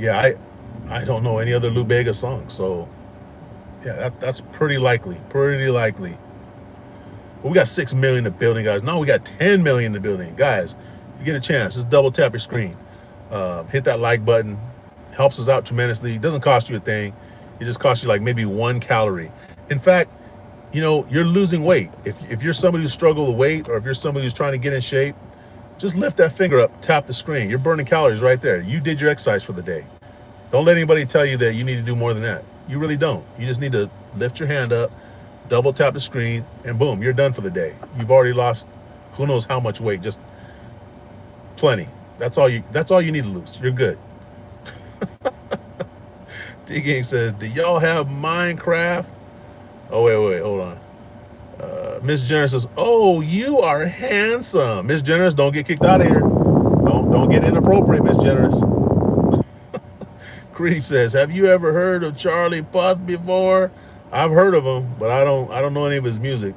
I don't know any other Lou Bega songs, so yeah, that's pretty likely. But we got 6 million in the building, guys. Now we got 10 million in the building, guys. If you get a chance, just double tap your screen, hit that like button. Helps us out tremendously. It doesn't cost you a thing. It just costs you like maybe 1 calorie. In fact, you're losing weight. If you're somebody who struggles with weight, or if you're somebody who's trying to get in shape, just lift that finger up, tap the screen. You're burning calories right there. You did your exercise for the day. Don't let anybody tell you that you need to do more than that. You really don't. You just need to lift your hand up, double tap the screen, and boom, you're done for the day. You've already lost who knows how much weight, just plenty. That's all you need to lose. You're good. T-Gang says, do y'all have Minecraft? Oh, wait, hold on. Miss Jenner says, oh, you are handsome. Miss Jenner, don't get kicked out of here. Don't get inappropriate, Miss Jenner. Creed says, have you ever heard of Charlie Puth before? I've heard of him, but I don't know any of his music.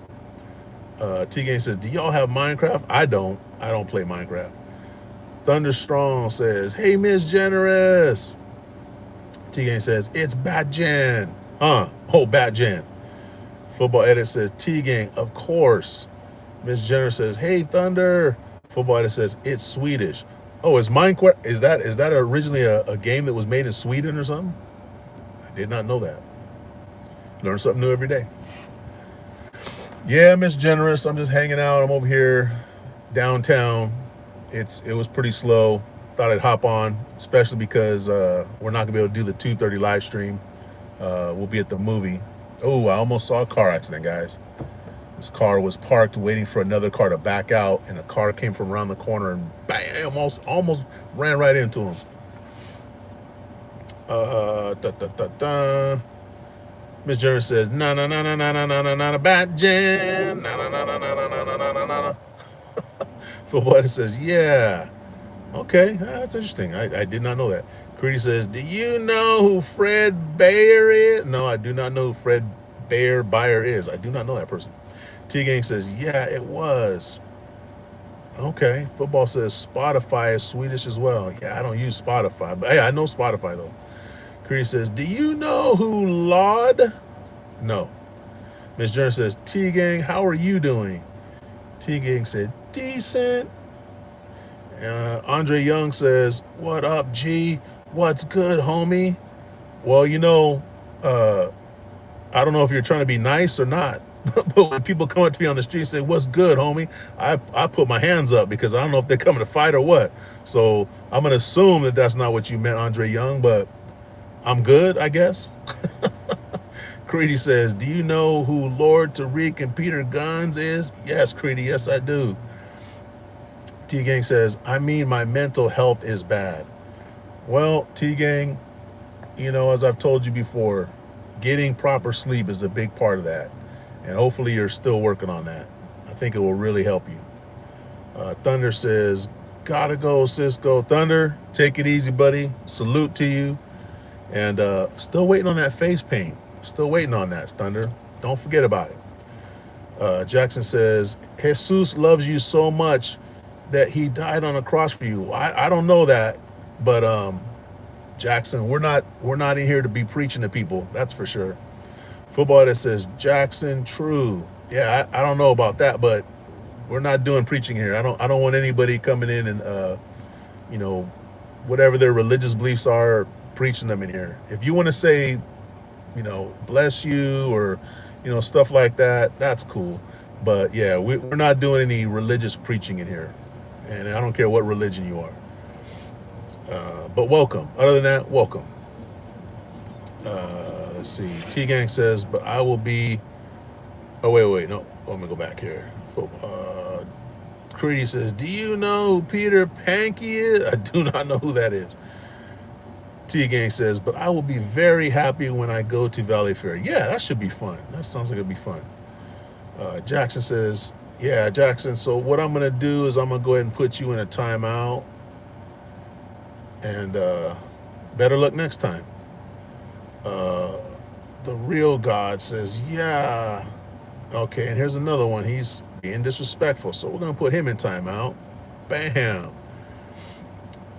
T-Gang says, do y'all have Minecraft? I don't play Minecraft. Thunderstrong says, hey, Miss Generous. T-Gang says, it's Batjan. Oh, Batjan. Football Edit says, T-Gang, of course. Miss Jenner says, hey, Thunder. Football Edit says, it's Swedish. Oh, is Minecraft, is that originally a game that was made in Sweden or something? I did not know that. Learn something new every day. Yeah, Miss Generous, I'm just hanging out. I'm over here downtown. It was pretty slow. Thought I'd hop on, especially because we're not gonna be able to do the 2:30 live stream. We'll be at the movie. Oh, I almost saw a car accident, guys. This car was parked waiting for another car to back out, and a car came from around the corner and bam, almost ran right into him. Miss Jenner says, na na na na na na na na na Bat Jam. Na na na na na na na na na na. Football Edit says, yeah. Okay, that's interesting. I did not know that. Creedy says, do you know who Fred Bayer is? No, I do not know who Fred Bayer is. I do not know that person. T-Gang says, yeah, it was. Okay. Football says Spotify is Swedish as well. Yeah, I don't use Spotify, but hey, I know Spotify though. Creedy says, do you know who Laud? No. Miss Jones says, T-Gang, how are you doing? T-Gang said, decent. Andre Young says, what up, G? What's good, homie? Well, I don't know if you're trying to be nice or not, but when people come up to me on the street and say, what's good, homie? I put my hands up because I don't know if they're coming to fight or what. So I'm going to assume that that's not what you meant, Andre Young, but I'm good, I guess. Creedy says, do you know who Lord Tariq and Peter Guns is? Yes, Creedy, yes, I do. T-Gang says, I mean, my mental health is bad. Well, T-Gang, as I've told you before, getting proper sleep is a big part of that. And hopefully you're still working on that. I think it will really help you. Thunder says, gotta go, Sisco. Thunder, take it easy, buddy. Salute to you. And still waiting on that face paint. Still waiting on that, Thunder. Don't forget about it. Jackson says, Jesus loves you so much that he died on a cross for you. I don't know that, but Jackson, we're not in here to be preaching to people. That's for sure. Football that says Jackson, true. Yeah, I don't know about that, but we're not doing preaching here. I don't want anybody coming in and whatever their religious beliefs are, preaching them in here. If you want to say, bless you or stuff like that, that's cool. But yeah, we're not doing any religious preaching in here. And I don't care what religion you are. But welcome. Other than that, welcome. Let's see. T-Gang says, but I will be... Oh, wait. No, let me go back here. Creedy says, do you know who Peter Pankey is? I do not know who that is. T-Gang says, but I will be very happy when I go to Valley Fair. Yeah, that should be fun. That sounds like it'd be fun. Jackson says, yeah, Jackson, so what I'm going to do is I'm going to go ahead and put you in a timeout. And better luck next time. The Real God says, yeah. Okay, and here's another one. He's being disrespectful, so we're going to put him in timeout. Bam.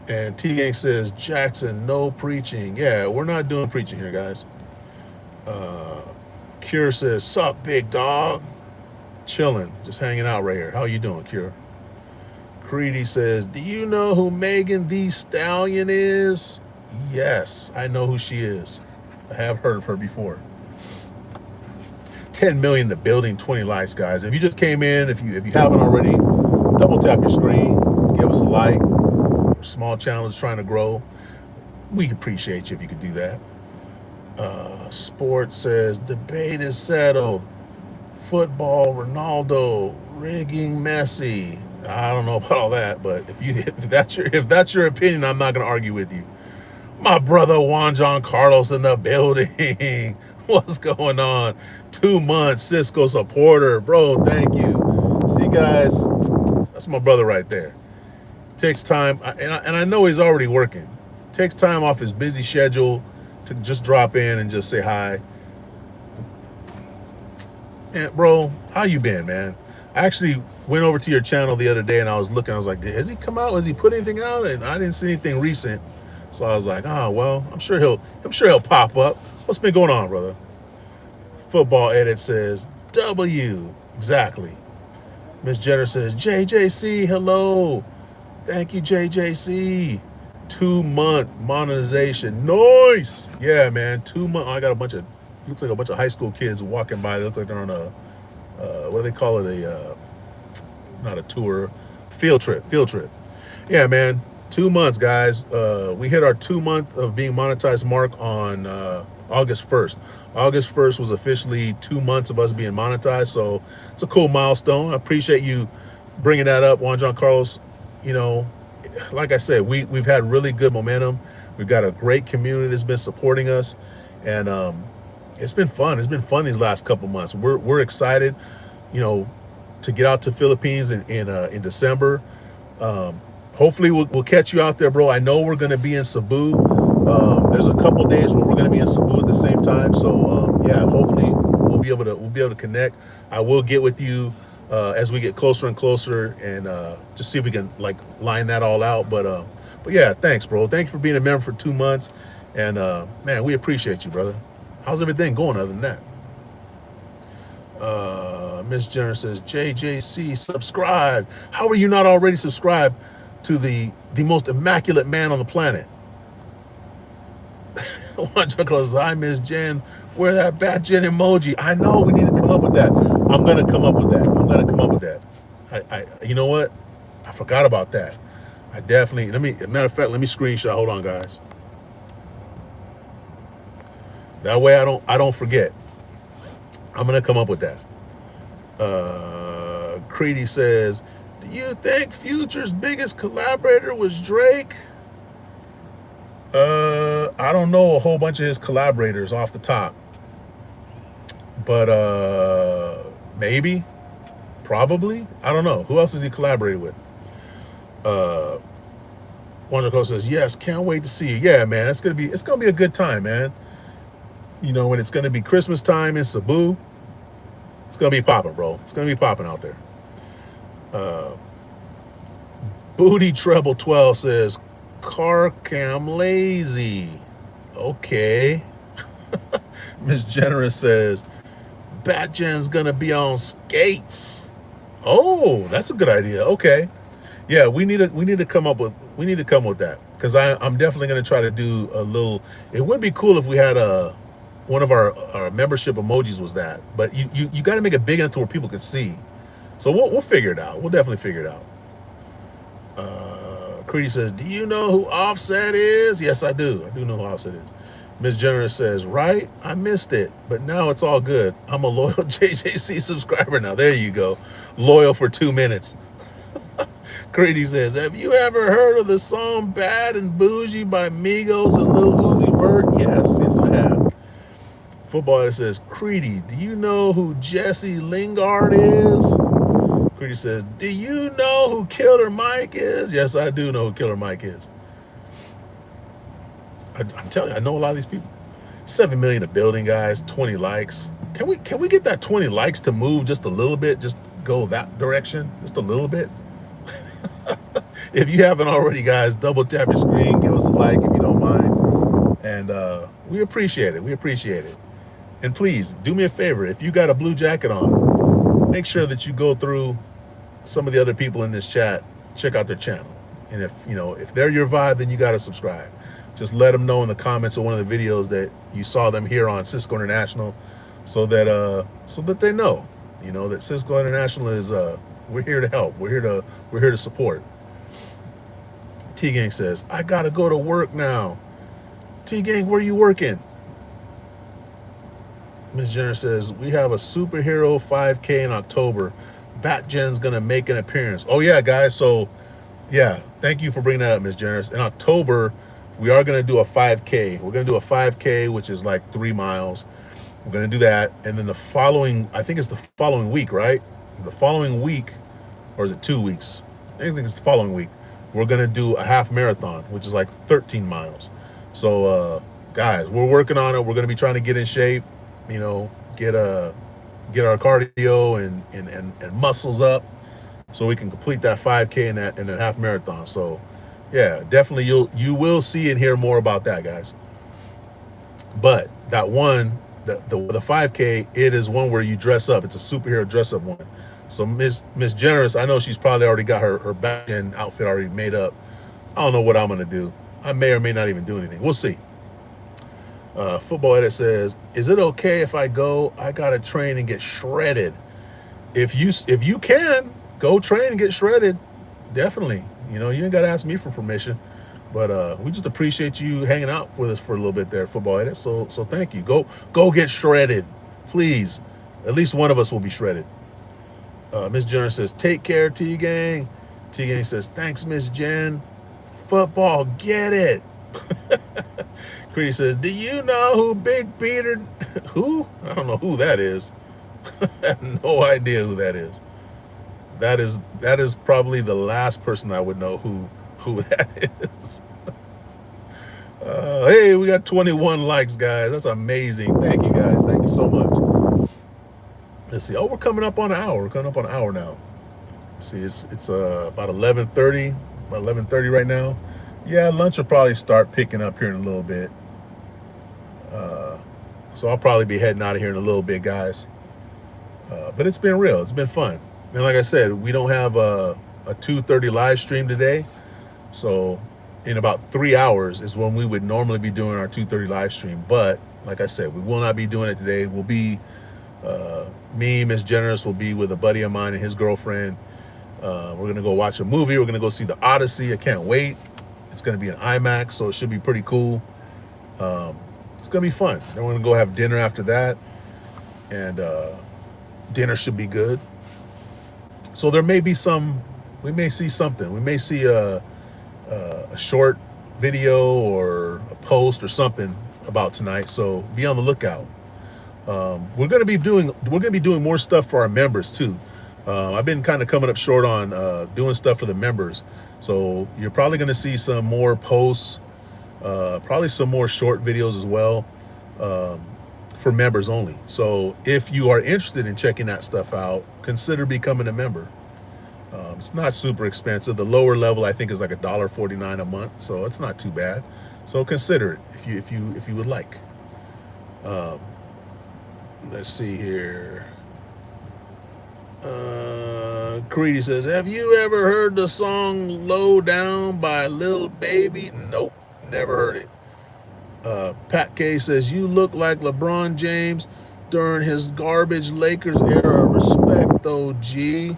And T-Gang says, Jackson, no preaching. Yeah, we're not doing preaching here, guys. Cure says, sup, big dog. Chilling, just hanging out right here. How you doing, Cure? Creedy says, do you know who Megan Thee Stallion is? Yes, I know who she is. I have heard of her before. 10 million in the building, 20 likes, guys. If you just came in, if you haven't already, double tap your screen, give us a like. Our small channel is trying to grow. We appreciate you if you could do that. Sports says, debate is settled. Football, Ronaldo, rigging Messi. I don't know about all that, but if that's your opinion, I'm not going to argue with you. My brother Juan John Carlos in the building. What's going on? 2 months, Sisco supporter, bro. Thank you. See, guys, that's my brother right there. Takes time, and I know he's already working. Takes time off his busy schedule to just drop in and just say hi. And bro, how you been, man? I actually went over to your channel the other day and I was looking. I was like, has he come out? Has he put anything out? And I didn't see anything recent. So I was like, well, I'm sure he'll pop up. What's been going on, brother? Football Edit says W. Exactly. Miss Jenner says JJC. Hello. Thank you, JJC. 2-month monetization. Nice. Yeah, man. 2 months. I got looks like a bunch of high school kids walking by. They look like they're on a, what do they call it? Not a tour, field trip. Yeah, man. 2 months, guys. We hit our 2 month of being monetized mark on August 1st. August 1st was officially 2 months of us being monetized. So it's a cool milestone. I appreciate you bringing that up, Juan John Carlos. Like I said, we've had really good momentum. We've got a great community that's been supporting us, and it's been fun. It's been fun these last couple months. We're excited, to get out to Philippines in December. Hopefully we'll catch you out there, bro. I know we're going to be in Cebu. There's a couple days where we're going to be in Cebu at the same time. So yeah, hopefully we'll be able to connect. I will get with you as we get closer and closer, and just see if we can like line that all out. But yeah, thanks, bro. Thank you for being a member for 2 months, and man, we appreciate you, brother. How's everything going other than that? Miss Jenner says, JJC, subscribe. How are you not already subscribed to the most immaculate man on the planet? I Miss Jen, where that bad Jen emoji. I know we need to come up with that. I'm gonna come up with that. I you know what? I forgot about that. I definitely matter of fact, let me screenshot. Hold on, guys. That way I don't forget. I'm gonna come up with that. Creedy says, do you think Future's biggest collaborator was Drake? I don't know a whole bunch of his collaborators off the top, but maybe, probably, I don't know. Who else has he collaborated with? Wanjako says, yes, can't wait to see you. Yeah, man, it's gonna be a good time, man. You know, when it's gonna be Christmas time in Cebu, it's gonna be popping, bro. It's gonna be popping out there. Booty Treble 12 says, car cam lazy. Okay. Miss Generous says, Batgen's gonna be on skates. Oh, that's a good idea. Okay. Yeah, we need to come up with that, because I'm definitely gonna try to do a little. It would be cool if we had one of our membership emojis was that, but you got to make it big enough to where people can see. So we'll figure it out. We'll definitely figure it out. Creedy says, do you know who Offset is? Yes, I do. I do know who Offset is. Miss Generous says, right? I missed it, but now it's all good. I'm a loyal JJC subscriber now. There you go. Loyal for 2 minutes. Creedy says, have you ever heard of the song Bad and Bougie by Migos and Lil Uzi Vert? Yes, I have. Footballer says, Creedy, do you know who Jesse Lingard is? Creedy says, do you know who Killer Mike is? Yes, I do know who Killer Mike is. I'm telling you, I know a lot of these people. 7 million a building, guys. 20 likes. Can we get that 20 likes to move just a little bit? Just go that direction, just a little bit. If you haven't already, guys, double tap your screen, give us a like if you don't mind, and we appreciate it. We appreciate it. And please do me a favor. If you got a blue jacket on, make sure that you go through some of the other people in this chat, check out their channel, and if they're your vibe, then you got to subscribe. Just let them know in the comments of one of the videos that you saw them here on Sisco International, so that they know, that Sisco International is we're here to help. We're here to support. T Gang says, I gotta go to work now. T Gang, where are you working? Ms. Jenner says, we have a superhero 5K in October. Batgen's gonna make an appearance. Oh yeah, guys. So yeah, thank you for bringing that up, Ms. Jenner. In October, we are gonna do a 5K. We're gonna do a 5K, which is like 3 miles. We're gonna do that, and then I think it's the following week, right? The following week, or is it 2 weeks? I think it's the following week. We're gonna do a half marathon, which is like 13 miles. So guys, we're working on it. We're gonna be trying to get in shape, get our cardio and muscles up, so we can complete that 5K and that half marathon. So yeah, definitely you will see and hear more about that, guys. But that one, the 5K, it is one where you dress up. It's a superhero dress up one. So Miss Generous, I know she's probably already got her back end outfit already made up. I don't know what I'm gonna do. I may or may not even do anything. We'll see. Football Edit says, is it okay if I go? I gotta train and get shredded. If you can, go train and get shredded. Definitely. You ain't gotta ask me for permission. But we just appreciate you hanging out with us for a little bit there, Football Edit. So thank you. Go get shredded, please. At least one of us will be shredded. Miss Jen says, take care, T-Gang. T-Gang says, thanks, Miss Jen. Football, get it. Creedy says, do you know who Big Peter, who? I don't know who that is. I have no idea who that is. That is probably the last person I would know who that is. Hey, we got 21 likes, guys. That's amazing. Thank you, guys. Thank you so much. Let's see. Oh, we're coming up on an hour. We're coming up on an hour now. See, it's about 11:30, about 11:30 right now. Yeah, lunch will probably start picking up here in a little bit. So I'll probably be heading out of here in a little bit, guys. But it's been real. It's been fun. And like I said, we don't have a 2:30 live stream today. So in about 3 hours is when we would normally be doing our 2:30 live stream. But like I said, we will not be doing it today. We'll be, me, Miss Generous will be with a buddy of mine and his girlfriend. We're going to go watch a movie. We're going to go see The Odyssey. I can't wait. It's going to be an IMAX, so it should be pretty cool. It's going to be fun. Then we're going to go have dinner after that. And dinner should be good. So there may be we may see something. We may see a short video or a post or something about tonight. So be on the lookout. We're going to be doing more stuff for our members too. I've been kind of coming up short on doing stuff for the members. So you're probably going to see some more posts, probably some more short videos as well, for members only. So if you are interested in checking that stuff out, consider becoming a member. It's not super expensive. The lower level I think is like $1.49 a month, so it's not too bad. So consider it if you would like. Let's see here. Creedy says, have you ever heard the song Low Down by Lil Baby? Nope, never heard it. Pat K says, you look like LeBron James during his garbage Lakers era. Respect, OG.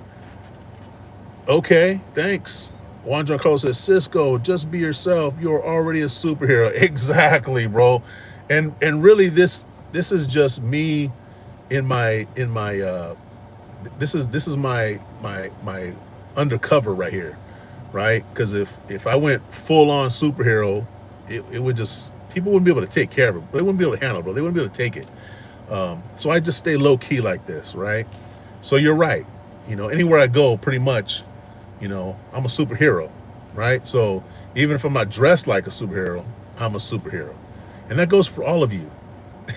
Okay, thanks. Juan Cole says, Sisco, just be yourself. You're already a superhero. Exactly, bro. And really this is just me in my this is my undercover right here, right? Because if I went full on superhero, it would just, people wouldn't be able to take care of it. They wouldn't be able to handle it, bro. They wouldn't be able to take it. So I just stay low key like this, right? So you're right. Anywhere I go, pretty much, I'm a superhero, right? So even if I'm not dressed like a superhero, I'm a superhero. And that goes for all of you.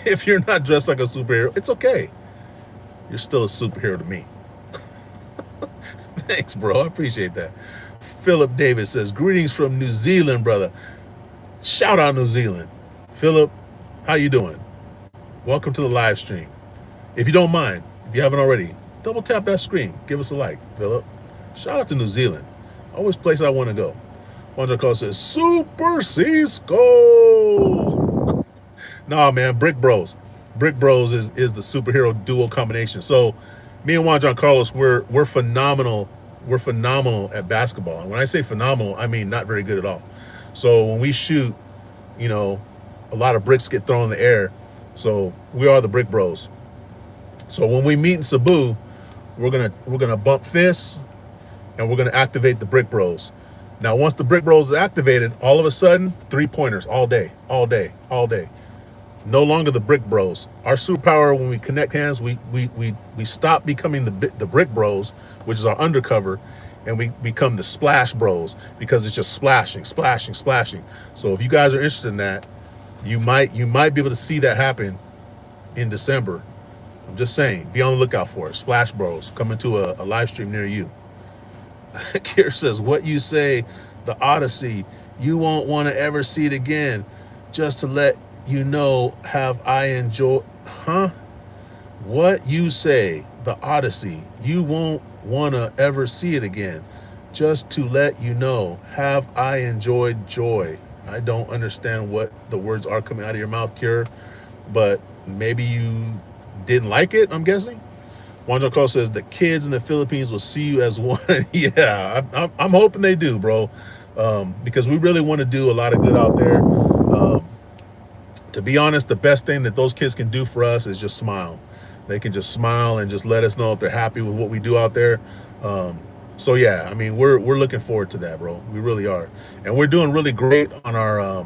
If you're not dressed like a superhero, it's okay. You're still a superhero to me. Thanks, bro. I appreciate that. Philip Davis says, greetings from New Zealand, brother. Shout out New Zealand. Philip, how you doing? Welcome to the live stream. If you don't mind, if you haven't already, double tap that screen. Give us a like, Philip. Shout out to New Zealand. Always place I want to go. Wandra Call says, Super Sisco. Nah, man, Brick Bros. Brick Bros is the superhero duo combination. So me and Juan John Carlos, we're phenomenal. We're phenomenal at basketball. And when I say phenomenal, I mean not very good at all. So when we shoot, a lot of bricks get thrown in the air. So we are the Brick Bros. So when we meet in Cebu, we're gonna bump fists and we're gonna activate the Brick Bros. Now once the Brick Bros is activated, all of a sudden 3-pointers all day, all day, all day. No longer the Brick Bros. Our superpower when we connect hands, we stop becoming the Brick Bros, which is our undercover, and we become the Splash Bros because it's just splashing, splashing, splashing. So if you guys are interested in that, you might be able to see that happen in December. I'm just saying, be on the lookout for it. Splash Bros coming to a live stream near you. Kier says, what you say, the Odyssey, you won't want to ever see it again. Just to let you know, have I enjoyed, what you say, the Odyssey, you won't want to ever see it again. Just to let you know, have I enjoyed joy. I don't understand what the words are coming out of your mouth, Cure, but maybe you didn't like it, I'm guessing. Wanda Carl says, the kids in the Philippines will see you as one. Yeah, I'm hoping they do, bro, because we really want to do a lot of good out there. To be honest, the best thing that those kids can do for us is just smile. They can just smile and just let us know if they're happy with what we do out there. So yeah, I mean, we're looking forward to that, bro. We really are, and we're doing really great on our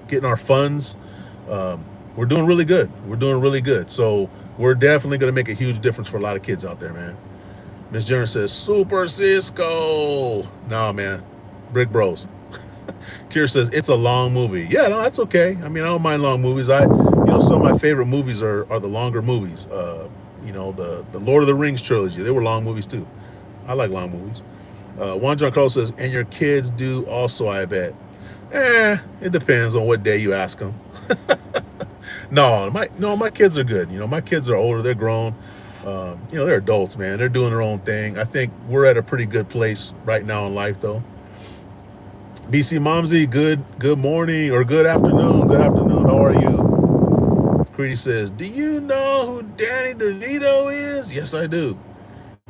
getting our funds. We're doing really good. We're doing really good. So we're definitely going to make a huge difference for a lot of kids out there, man. Miss Jenner says, Super Cisco. Nah, man. Brick Bros. Kira says, it's a long movie. Yeah, no, that's okay. I mean, I don't mind long movies. Some of my favorite movies are the longer movies. The Lord of the Rings trilogy. They were long movies too. I like long movies. Juan John Carlos says, and your kids do also, I bet. It depends on what day you ask them. My kids are good. My kids are older. They're grown. They're adults, man. They're doing their own thing. I think we're at a pretty good place right now in life, though. BC Momsy, good morning or good afternoon. Good afternoon. How are you? Creedy says, do you know who Danny DeVito is? Yes, I do.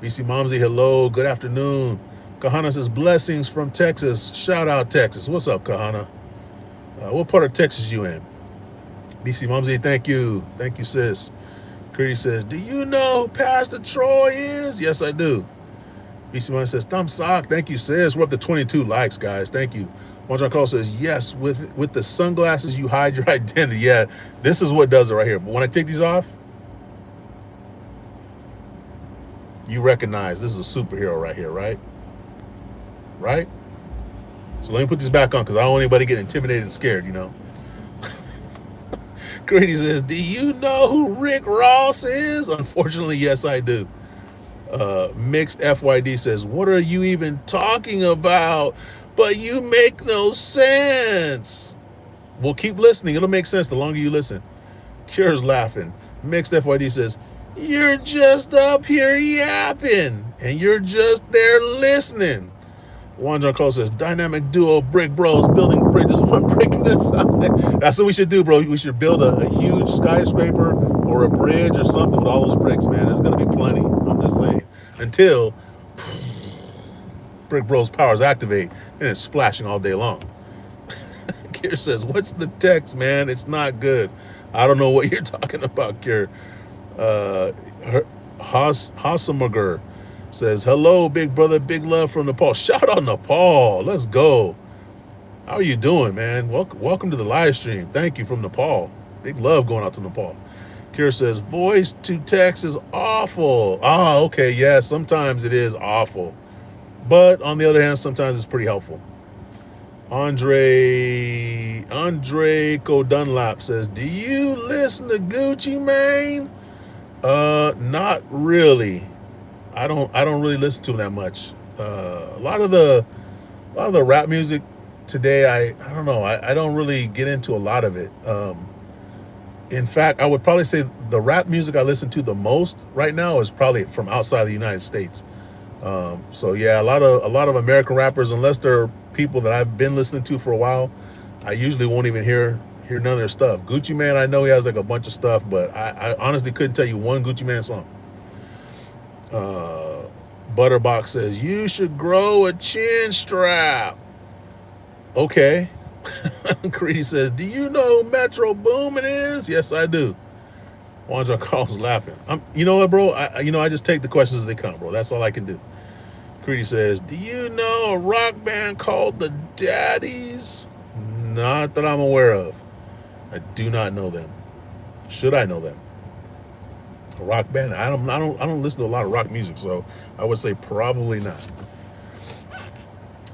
BC Momsy, hello. Good afternoon. Kahana says, blessings from Texas. Shout out Texas. What's up, Kahana? What part of Texas you in? BC Momsy, thank you. Thank you, sis. Creedy says, do you know who Pastor Troy is? Yes, I do. BC Momsy says, thumb sock. Thank you, sis. We're up to 22 likes, guys. Thank you. Juan Carl says, yes, with the sunglasses, you hide your identity. Yeah, this is what does it right here. But when I take these off, you recognize this is a superhero right here, right? Right? So let me put these back on because I don't want anybody getting intimidated and scared, Grady says, do you know who Rick Ross is? Unfortunately, yes, I do. Mixed FYD says, what are you even talking about? But you make no sense. Well, keep listening. It'll make sense the longer you listen. Cure's laughing. Mixed FYD says, you're just up here yapping, and you're just there listening. Juan John Cole says, dynamic duo brick bros building bridges one brick at a time. That's what we should do, bro. We should build a huge skyscraper or a bridge or something with all those bricks, man. There's going to be plenty. I'm just saying. Until Brick Bros powers activate and it's splashing all day long. Kier says, what's the text, man? It's not good. I don't know what you're talking about, Kier. Hasamager says, hello, big brother, big love from Nepal. Shout out Nepal. Let's go. How are you doing, man? Welcome to the live stream. Thank you from Nepal. Big love going out to Nepal. Kira says, voice to text is awful. Ah, okay, yeah, sometimes it is awful. But on the other hand, sometimes it's pretty helpful. Andre Dunlap says, do you listen to Gucci Mane? Not really. I don't really listen to him that much. A lot of the rap music today, I don't know. I don't really get into a lot of it. In fact, I would probably say the rap music I listen to the most right now is probably from outside the United States. So yeah, a lot of American rappers, unless they're people that I've been listening to for a while, I usually won't even hear none of their stuff. Gucci Mane, I know he has like a bunch of stuff, but I honestly couldn't tell you one Gucci Mane song. Butterbox says, you should grow a chin strap. Okay. Creedy says, do you know who Metro Boomin is? Yes, I do. Juan Carl's laughing. You know what, bro? I just take the questions as they come, bro. That's all I can do. Creedy says, do you know a rock band called the Daddies? Not that I'm aware of. I do not know them. Should I know them? A rock band? I don't listen to a lot of rock music, so I would say probably not.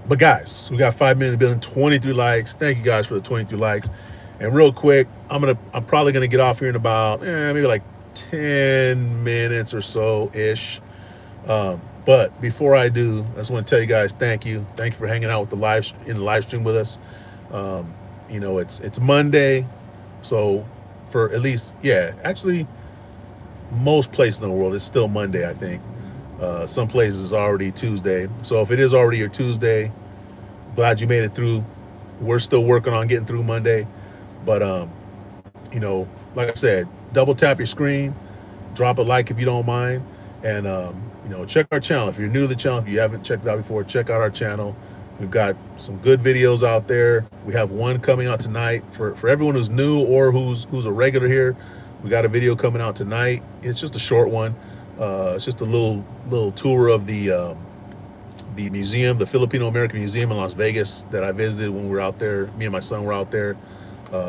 But guys, we got 5 minutes building, 23 likes. Thank you guys for the 23 likes. And real quick, I'm probably gonna get off here in about maybe like 10 minutes or so ish. But before I do, I just want to tell you guys thank you. Thank you for hanging out with the live stream with us. It's Monday, so for at least actually most places in the world it's still Monday, I think. Some places it's already Tuesday. So if it is already your Tuesday, glad you made it through. We're still working on getting through Monday. But, like I said, double tap your screen, drop a like if you don't mind. And, check our channel. If you're new to the channel, if you haven't checked it out before, check out our channel. We've got some good videos out there. We have one coming out tonight for everyone who's new or who's a regular here. We got a video coming out tonight. It's just a short one. It's just a little tour of the museum, the Filipino American Museum in Las Vegas that I visited when we were out there. Me and my son were out there.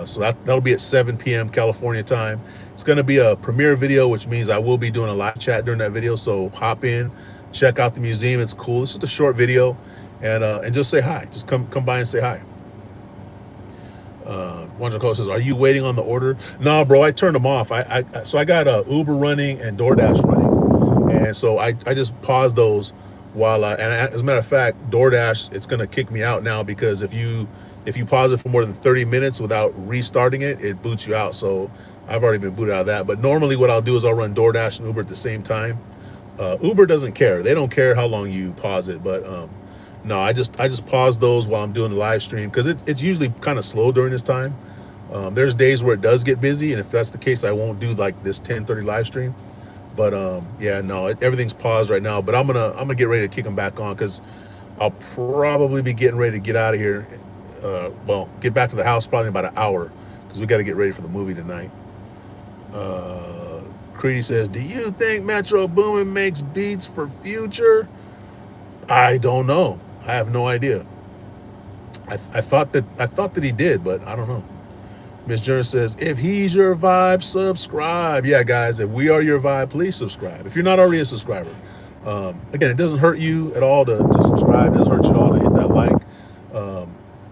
So that'll be at 7 p.m. California time. It's going to be a premiere video, which means I will be doing a live chat during that video. So hop in, check out the museum. It's cool. It's just a short video, and just say hi. Just come by and say hi. One Cole says, "Are you waiting on the order?" No, bro. I turned them off. So I got Uber running and DoorDash running, and so I just paused those while and as a matter of fact, DoorDash, it's going to kick me out now, because if you pause it for more than 30 minutes without restarting it, it boots you out. So I've already been booted out of that. But normally what I'll do is I'll run DoorDash and Uber at the same time. Uber doesn't care. They don't care how long you pause it. But no, I just pause those while I'm doing the live stream, because it's usually kind of slow during this time. There's days where it does get busy, and if that's the case, I won't do like this 10:30 live stream. But yeah, no, everything's paused right now. But I'm gonna get ready to kick them back on, because I'll probably be getting ready to get out of here. Well, get back to the house probably in about an hour, because we got to get ready for the movie tonight. Creedy says, "Do you think Metro Boomin makes beats for Future?" I don't know. I have no idea. I thought that he did, but I don't know. Miss Jones says, "If he's your vibe, subscribe." Yeah, guys, if we are your vibe, please subscribe. If you're not already a subscriber, again, it doesn't hurt you at all to subscribe. It doesn't hurt you at all to hit that like.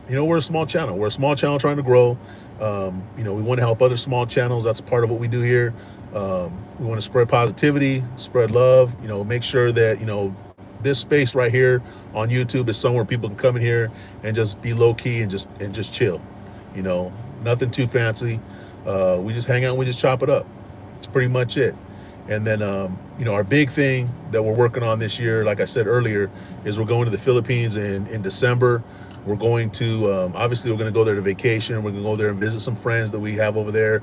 You know, we're a small channel. We're a small channel trying to grow. You know, we want to help other small channels. That's part of what we do here. We want to spread positivity, spread love. You know, make sure that, you know, this space right here on YouTube is somewhere people can come in here and just be low key and just chill. You know, nothing too fancy. We just hang out and we just chop it up. It's pretty much it. And then, you know, our big thing that we're working on this year, like I said earlier, is we're going to the Philippines in December. We're going to, obviously, we're going to go there to vacation. We're going to go there and visit some friends that we have over there.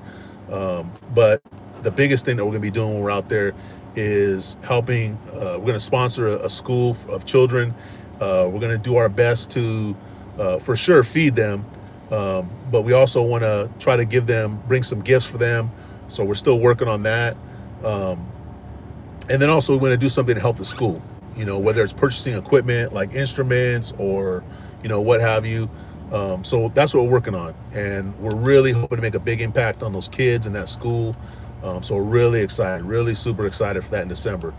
But the biggest thing that we're going to be doing when we're out there is helping. We're going to sponsor a school of children. We're going to do our best to, for sure, feed them. But we also want to try to bring some gifts for them. So we're still working on that. And then also we want to do something to help the school, you know, whether it's purchasing equipment like instruments or, you know, what have you. So that's what we're working on. And we're really hoping to make a big impact on those kids in that school. So we're really excited, really super excited for that in December.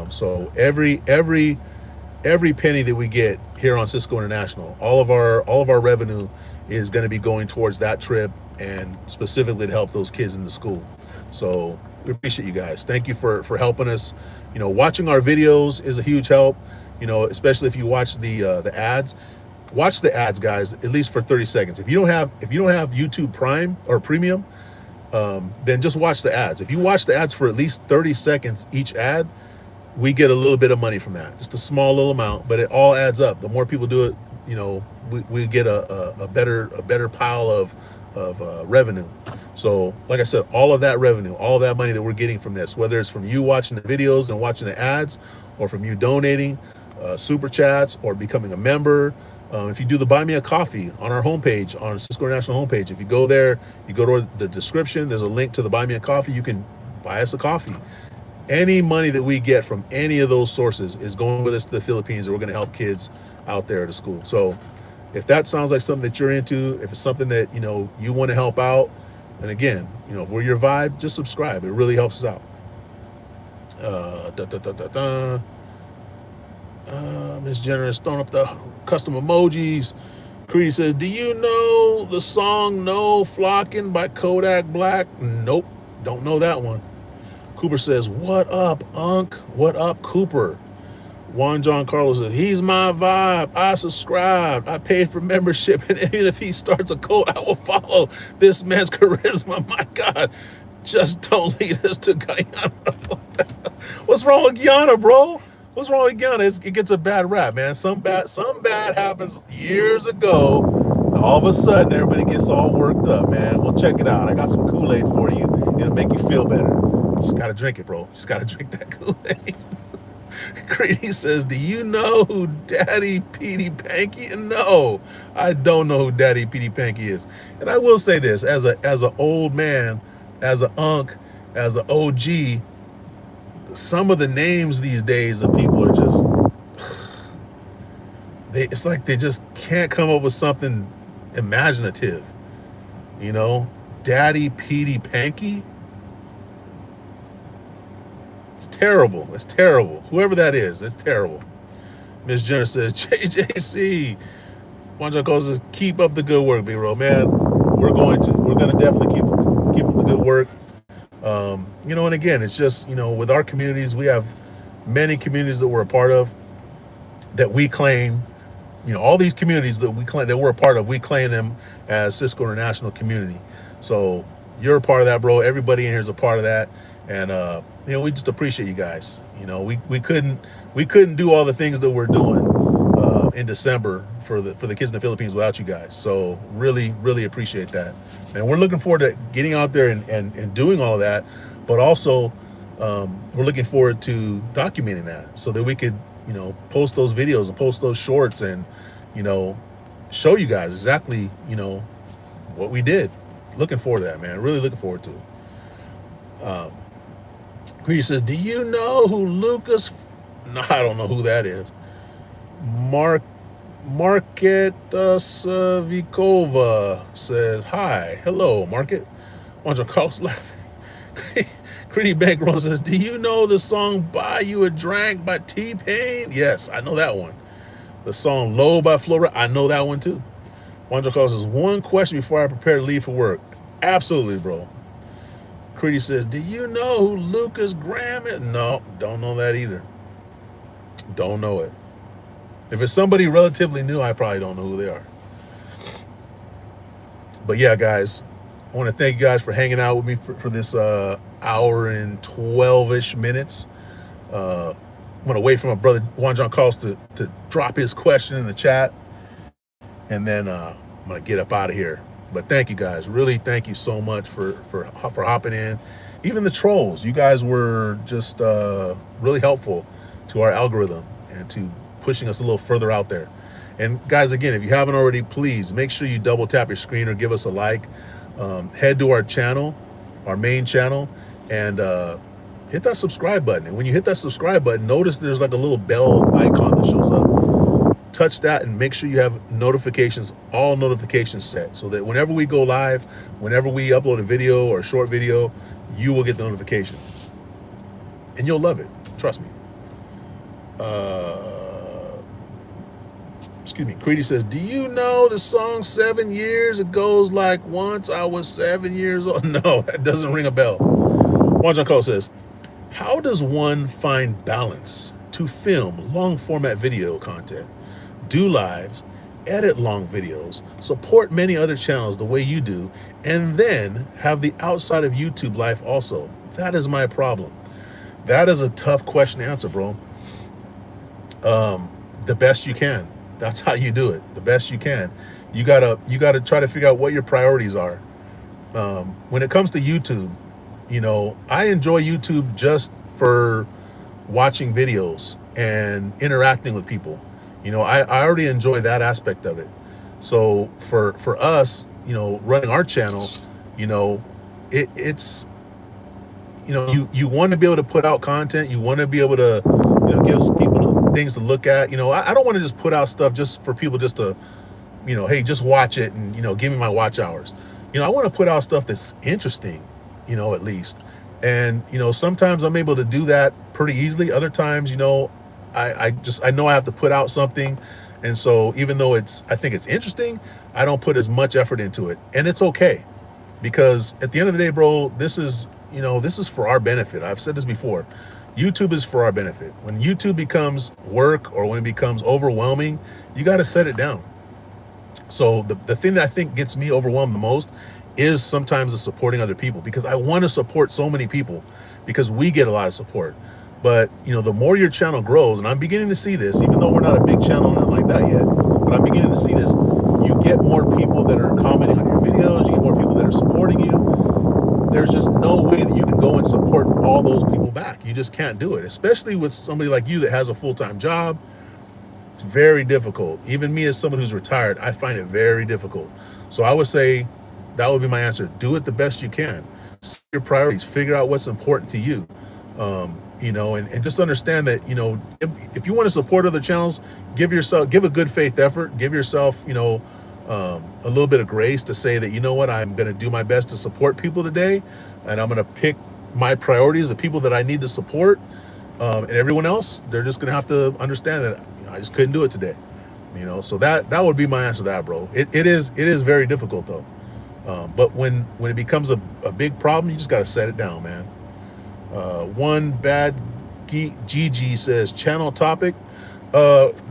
So every penny that we get here on Sisco International, all of our revenue is going to be going towards that trip, and specifically to help those kids in the school. So we appreciate you guys. Thank you for helping us. You know, watching our videos is a huge help. You know, especially if you watch the ads. Watch the ads, guys, at least for 30 seconds. If you don't have YouTube Prime or Premium, then just watch the ads. If you watch the ads for at least 30 seconds each ad, we get a little bit of money from that. Just a small little amount, but it all adds up. The more people do it, you know, we get a better pile of revenue. So like I said, all of that revenue, all of that money that we're getting from this, whether it's from you watching the videos and watching the ads, or from you donating super chats or becoming a member. If you do the Buy Me a Coffee on our homepage, on Cisco International homepage, if you go there, you go to the description, there's a link to the Buy Me a Coffee. You can buy us a coffee. Any money that we get from any of those sources is going with us to the Philippines, and we're going to help kids out there at the school. So if that sounds like something that you're into, if it's something that, you know, you want to help out, and again, you know, if we're your vibe, just subscribe. It really helps us out. Miss Generous throwing up the custom emojis. Creedy says, "Do you know the song No Flocking by Kodak Black?" Nope, don't know that one. Cooper says, "What up, Unc? What up, Cooper?" Juan John Carlos says, "He's my vibe. I subscribed. I paid for membership, and even if he starts a cult, I will follow this man's charisma. My God, just don't lead us to Guyana." What's wrong with Guyana, bro? What's wrong with Guyana? It gets a bad rap, man. Some bad happens years ago. All of a sudden, everybody gets all worked up, man. Well, check it out. I got some Kool-Aid for you. It'll make you feel better. Just got to drink it, bro. Just got to drink that Kool-Aid. Greedy says, "Do you know who Daddy Petey Panky is?" No, I don't know who Daddy Petey Panky is. And I will say this, as an old man, as an unk, as an OG, some of the names these days of people are just, it's like they just can't come up with something imaginative. You know, Daddy Petey Panky. It's terrible. It's terrible. Whoever that is, it's terrible. Miss Jenner says, JJC. Juan Cole says, keep up the good work, B-Roll. Man, we're going to definitely keep up the good work. You know, and again, it's just, you know, with our communities, we have many communities that we're a part of that we claim, you know, all these communities that we claim that we're a part of, we claim them as Sisco International Community. So you're a part of that, bro. Everybody in here is a part of that. And, you know, we just appreciate you guys. You know, we couldn't do all the things that we're doing in December for the kids in the Philippines without you guys. So really appreciate that. And we're looking forward to getting out there and doing all of that, but also we're looking forward to documenting that so that we could, you know, post those videos and post those shorts and, you know, show you guys exactly, you know, what we did. Looking forward to that, man. Really looking forward to it. He says, do you know who Lucas? No, I don't know who that is. Market Savikova says, hi. Hello, Market. Juan Carlos laughing. Pretty Bankroll says, do you know the song Buy You a Drink by T-Pain? Yes, I know that one. The song Low by Flora, I know that one too. Juan Carlos says, one question before I prepare to leave for work. Absolutely, bro. Creedy says, do you know who Lucas Graham is? No, don't know that either. Don't know it. If it's somebody relatively new, I probably don't know who they are. But yeah, guys, I want to thank you guys for hanging out with me for this hour and 12-ish minutes. I'm going to wait for my brother Juan John Carlos to drop his question in the chat. And then I'm going to get up out of here. But thank you guys. Really, thank you so much for hopping in. Even the trolls, you guys were just really helpful to our algorithm and to pushing us a little further out there. And guys, again, if you haven't already, please make sure you double tap your screen or give us a like. Head to our channel, our main channel, and hit that subscribe button. And when you hit that subscribe button, notice there's like a little bell icon that shows up. Touch that and make sure you have notifications, all notifications set, so that whenever we go live, whenever we upload a video or a short video, you will get the notification. And you'll love it. Trust me. Excuse me. Creedy says, do you know the song 7 Years? It goes like once I was 7 years old. No, that doesn't ring a bell. Juan John Cole says, how does one find balance to film long format video content, do lives, edit long videos, support many other channels the way you do, and then have the outside of YouTube life also? That is my problem. That is a tough question to answer, bro. The best you can. That's how you do it. The best you can. You gotta try to figure out what your priorities are. When it comes to YouTube, you know, I enjoy YouTube just for watching videos and interacting with people. You know, I already enjoy that aspect of it. So for us, you know, running our channel, you know, it's, you know, you want to be able to put out content. You want to be able to, you know, give people things to look at. You know, I don't want to just put out stuff just for people just to, you know, hey, just watch it and, you know, give me my watch hours. You know, I want to put out stuff that's interesting, you know, at least. And, you know, sometimes I'm able to do that pretty easily. Other times, you know, I know I have to put out something. And so even though I think it's interesting, I don't put as much effort into it. And it's okay, because at the end of the day, bro, this is, you know, this is for our benefit. I've said this before. YouTube is for our benefit. When YouTube becomes work or when it becomes overwhelming, you got to set it down. So the thing that I think gets me overwhelmed the most is sometimes the supporting other people, because I want to support so many people because we get a lot of support. But, you know, the more your channel grows, and I'm beginning to see this, even though we're not a big channel, nothing like that yet, but I'm beginning to see this, you get more people that are commenting on your videos, you get more people that are supporting you. There's just no way that you can go and support all those people back. You just can't do it, especially with somebody like you that has a full-time job. It's very difficult. Even me, as someone who's retired, I find it very difficult. So I would say that would be my answer. Do it the best you can. Set your priorities, figure out what's important to you. You know, and just understand that, you know, if you want to support other channels, give a good faith effort, give yourself, you know, a little bit of grace to say that, you know what, I'm going to do my best to support people today, and I'm going to pick my priorities, the people that I need to support, and everyone else, they're just going to have to understand that, I just couldn't do it today. So that would be my answer to that, bro. It is very difficult though. But when it becomes a big problem, you just got to set it down, man. One bad GG says channel topic.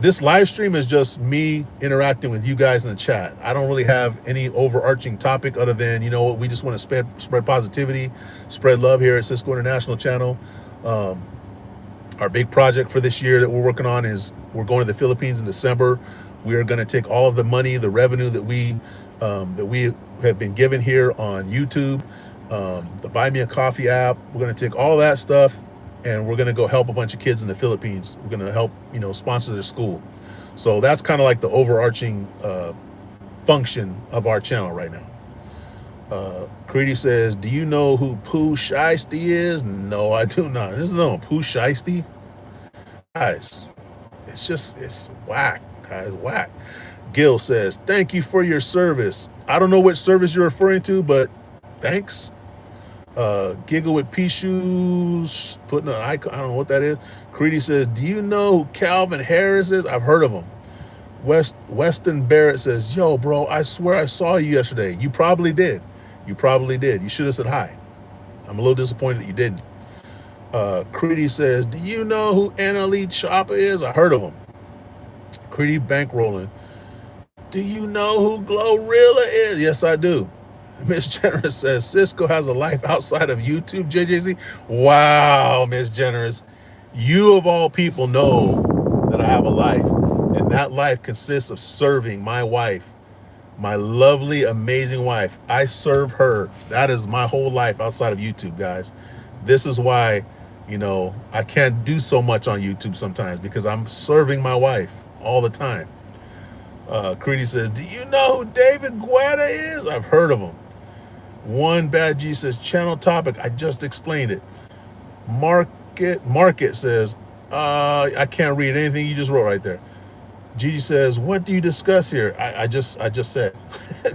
This live stream is just me interacting with you guys in the chat. I don't really have any overarching topic other than, we just want to spread positivity, spread love here at Sisco International Channel. Our big project for this year that we're working on is we're going to the Philippines in December. We are going to take all of the money, the revenue that we have been given here on YouTube, the Buy Me a Coffee app. We're going to take all that stuff and we're going to go help a bunch of kids in the Philippines. We're going to help, sponsor their school. So that's kind of like the overarching function of our channel right now. Creedy says, do you know who Pooh Shiesty is? No, I do not. There's no Pooh Shiesty. Guys, it's whack, guys, whack. Gil says, thank you for your service. I don't know which service you're referring to, but thanks. Giggle with P shoes, putting an icon, I don't know what that is. Creedy says, do you know who Calvin Harris is? I've heard of him. Weston Barrett says, yo, bro, I swear I saw you yesterday. You probably did. You should have said hi. I'm a little disappointed that you didn't. Creedy says, do you know who Annalie Choppa is? I heard of him. Creedy bankrolling. Do you know who Glorilla is? Yes, I do. Miss Generous says, Sisco has a life outside of YouTube, JJZ. Wow, Miss Generous. You of all people know that I have a life, and that life consists of serving my wife, my lovely, amazing wife. I serve her. That is my whole life outside of YouTube, guys. This is why, I can't do so much on YouTube sometimes, because I'm serving my wife all the time. Creedy says, do you know who David Guetta is? I've heard of him. One bad G says, channel topic. I just explained it. Market says, I can't read anything you just wrote right there. Gigi says, what do you discuss here? I just said.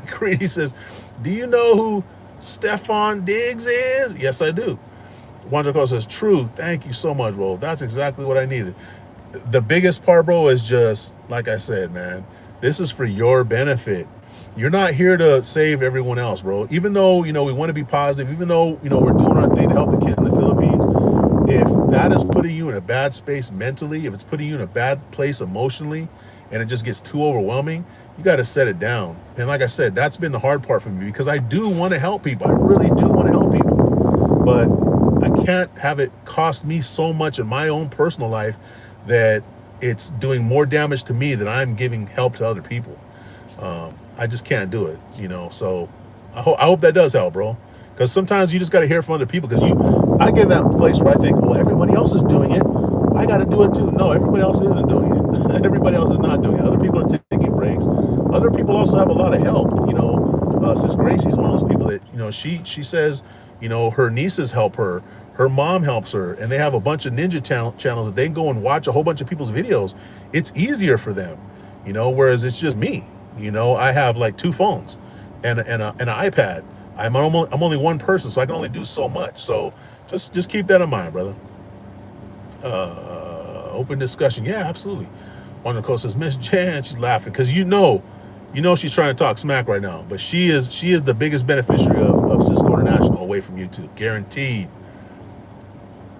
Creedy says, do you know who Stefan Diggs is? Yes, I do. Wondercall says, true. Thank you so much, bro. That's exactly what I needed. The biggest part, bro, is just, like I said, man, this is for your benefit. You're not here to save everyone else, bro. Even though, we want to be positive, even though, we're doing our thing to help the kids in the Philippines, if that is putting you in a bad space mentally, if it's putting you in a bad place emotionally, and it just gets too overwhelming, you got to set it down. And like I said, that's been the hard part for me, because I do want to help people. I really do want to help people. But I can't have it cost me so much in my own personal life that it's doing more damage to me than I'm giving help to other people. I just can't do it, so I hope that does help, bro. Because sometimes you just got to hear from other people, because I get in that place where I think, well, everybody else is doing it, I got to do it too. No, everybody else isn't doing it. Everybody else is not doing it. Other people are taking breaks. Other people also have a lot of help. Sis Gracie's one of those people that, she says, her nieces help her. Her mom helps her, and they have a bunch of ninja channels that they can go and watch a whole bunch of people's videos. It's easier for them, whereas it's just me. I have like 2 phones and an iPad. I'm only one person, so I can only do so much. So just keep that in mind, brother. Open discussion. Yeah, absolutely. One of the says, Miss Jan, she's laughing because she's trying to talk smack right now, but she is the biggest beneficiary of Sisco International away from YouTube, guaranteed.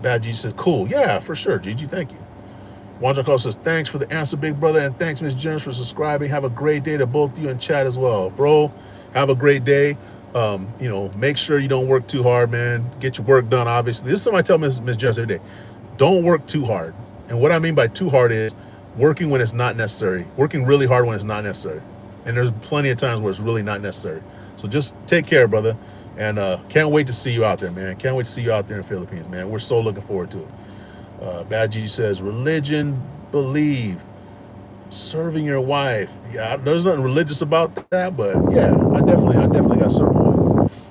Bad Gigi says, cool. Yeah, for sure, Gigi. Thank you. Wandra says, thanks for the answer, big brother, and thanks, Miss Jones, for subscribing. Have a great day to both of you in chat as well. Bro, have a great day. Make sure you don't work too hard, man. Get your work done, obviously. This is something I tell Miss Jones every day. Don't work too hard. And what I mean by too hard is working when it's not necessary. Working really hard when it's not necessary. And there's plenty of times where it's really not necessary. So just take care, brother. And can't wait to see you out there, man. Can't wait to see you out there in the Philippines, man. We're so looking forward to it. Bad Gigi says, religion, believe, serving your wife. Yeah, there's nothing religious about that, but yeah, I definitely got to serve my wife.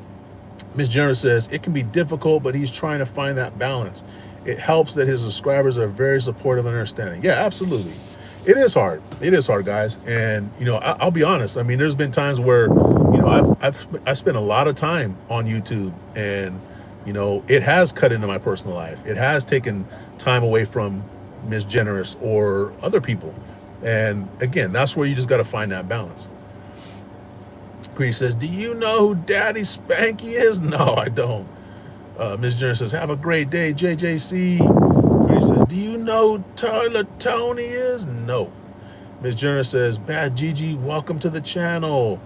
Miss Jenner says, it can be difficult, but he's trying to find that balance. It helps that his subscribers are very supportive and understanding. Yeah, absolutely. It is hard. It is hard, guys. And you know, I'll be honest. I mean, there's been times where, you know, I've spent a lot of time on YouTube, and you know, it has cut into my personal life. It has taken time away from Miss Generous or other people. And again, that's where you just got to find that balance. Greedy says, "Do you know who Daddy Spanky is?" No, I don't. Miss Generous says, "Have a great day, JJC." Greedy says, "Do you know who Tyler Tony is?" No. Miss Generous says, "Bad Gigi, welcome to the channel."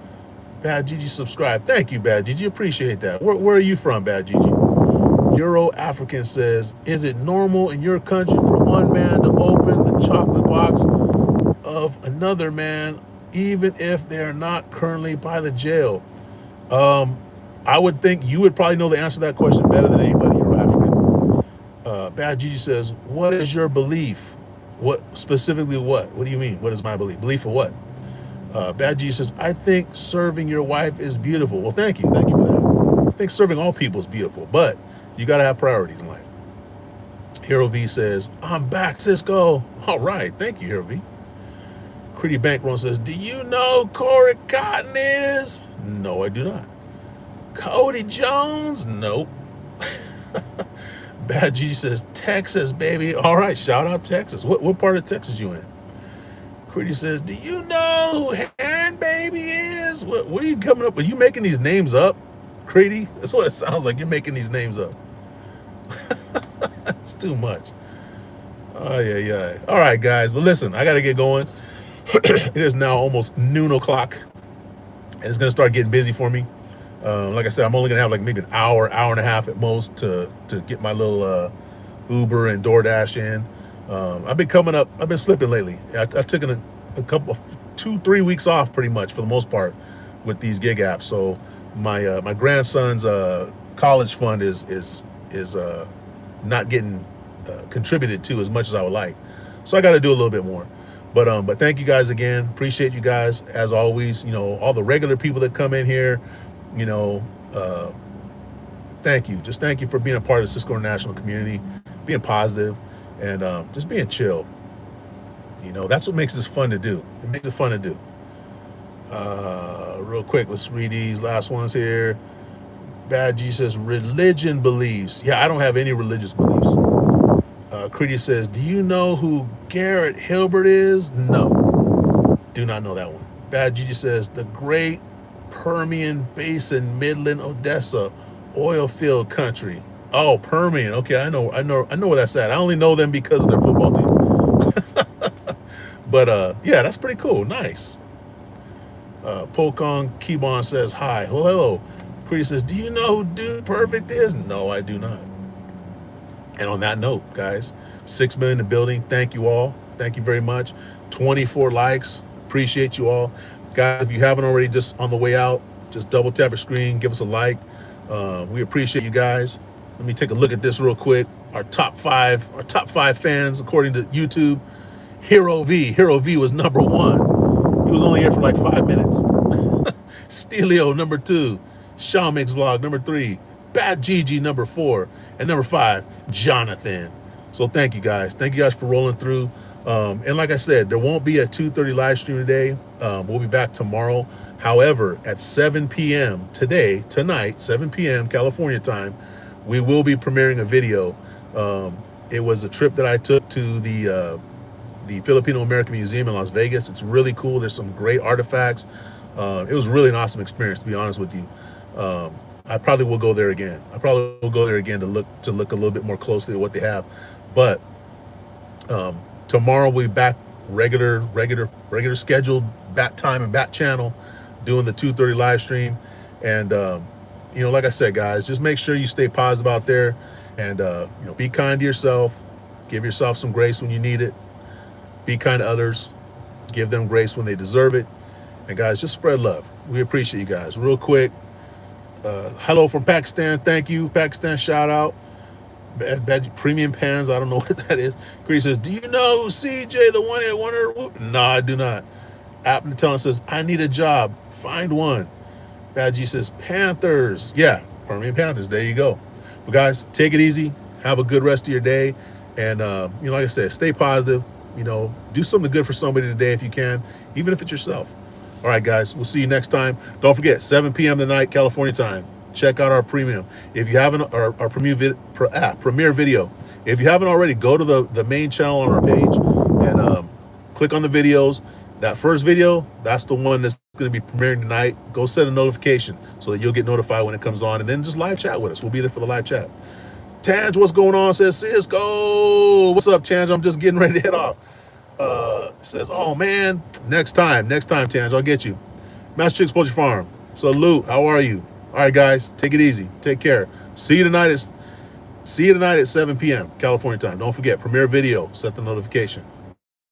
Bad Gigi, subscribe. Thank you, Bad Gigi. Appreciate that. Where are you from, Bad Gigi? Euro African says, "Is it normal in your country for one man to open the chocolate box of another man, even if they're not currently by the jail?" I would think you would probably know the answer to that question better than anybody, Euro African. Bad Gigi says, "What is your belief?" What specifically what? What do you mean? What is my belief? Belief of what? Bad Gigi says, "I think serving your wife is beautiful." Well, thank you. Thank you for that. I think serving all people is beautiful, but you got to have priorities in life. Hero V says, "I'm back, Sisco." All right. Thank you, Hero V. Pretty Bankroll says, "Do you know Corey Cotton is?" No, I do not. Cody Jones? Nope. Bad G says, "Texas, baby." All right, shout out Texas. What part of Texas you in? Critty says, "Do you know who Hand Baby is?" What are you coming up with? You making these names up, Critty? That's what it sounds like. You're making these names up. It's too much. Oh, yeah. All right, guys. But listen, I got to get going. It is now almost noon o'clock, and it's going to start getting busy for me. Like I said, I'm only gonna have like maybe an hour and a half at most to get my little Uber and DoorDash in. I've been slipping lately. I've taken a couple of 2-3 weeks off pretty much for the most part with these gig apps. So my grandson's college fund is not getting contributed to as much as I would like. So I got to do a little bit more. But thank you guys again. Appreciate you guys as always. You know, all the regular people that come in here. You know, thank you. Just thank you for being a part of the Sisco International community, being positive, and just being chill. You know, that's what makes this fun to do. It makes it fun to do. Real quick, let's read these last ones here. Bad G says, "Religion beliefs." Yeah, I don't have any religious beliefs. Critty says, "Do you know who Garrett Hilbert is?" No, do not know that one. Bad Gigi says, "The Great Permian Basin, Midland, Odessa, oil field country." Oh, Permian. Okay, I know where that's at. I only know them because of their football team. But yeah, that's pretty cool. Nice. Pokong Keybon says, "Hi." Well, hello. Critty says, "Do you know who Dude Perfect is?" No, I do not. And on that note, guys, 6 million in the building. Thank you all. Thank you very much. 24 likes. Appreciate you all. Guys, if you haven't already, just on the way out, just double tap your screen, give us a like. We appreciate you guys. Let me take a look at this real quick. Our top five fans, according to YouTube. Hero V was number 1. He was only here for like 5 minutes. Steelio, number 2. Shaw Mix Vlog, number 3. Bad Gigi, number 4. And number 5, Jonathan. So thank you guys. Thank you guys for rolling through. And like I said, there won't be a 2:30 live stream today. We'll be back tomorrow. However, at 7 p.m. tonight, 7 p.m. California time, we will be premiering a video. It was a trip that I took to the Filipino American Museum in Las Vegas. It's really cool. There's some great artifacts. It was really an awesome experience, to be honest with you. I probably will go there again. To look a little bit more closely at what they have. But tomorrow we'll be back regular scheduled bat time and bat channel, doing the 2:30 live stream. And you know, like I said, guys, just make sure you stay positive out there, and you know, be kind to yourself. Give yourself some grace when you need it. Be kind to others. Give them grace when they deserve it. And guys, just spread love. We appreciate you guys. Real quick, hello from Pakistan. Thank you, Pakistan. Shout out. Bad premium pans. I don't know what that is. Chris says, "Do you know CJ, the one-hit wonder?" No, I do not. App Natellan says, "I need a job. Find one." Bad G says, "Panthers." Yeah, Permian Panthers. There you go. But guys, take it easy. Have a good rest of your day. And you know, like I said, stay positive. You know, do something good for somebody today if you can, even if it's yourself. All right, guys, we'll see you next time. Don't forget, 7 p.m. tonight, California time. Check out our premium. If you haven't, our premiere video. If you haven't already, go to the main channel on our page and click on the videos. That first video, that's the one that's going to be premiering tonight. Go set a notification so that you'll get notified when it comes on, and then just live chat with us. We'll be there for the live chat. Tange, what's going on? Says Cisco. What's up, Tange? I'm just getting ready to head off. Says, oh man, next time, Tange, I'll get you. Master Chicks Poultry Farm. Salute. How are you? All right, guys, take it easy. Take care. See you tonight at 7 p.m. California time. Don't forget, premiere video. Set the notification.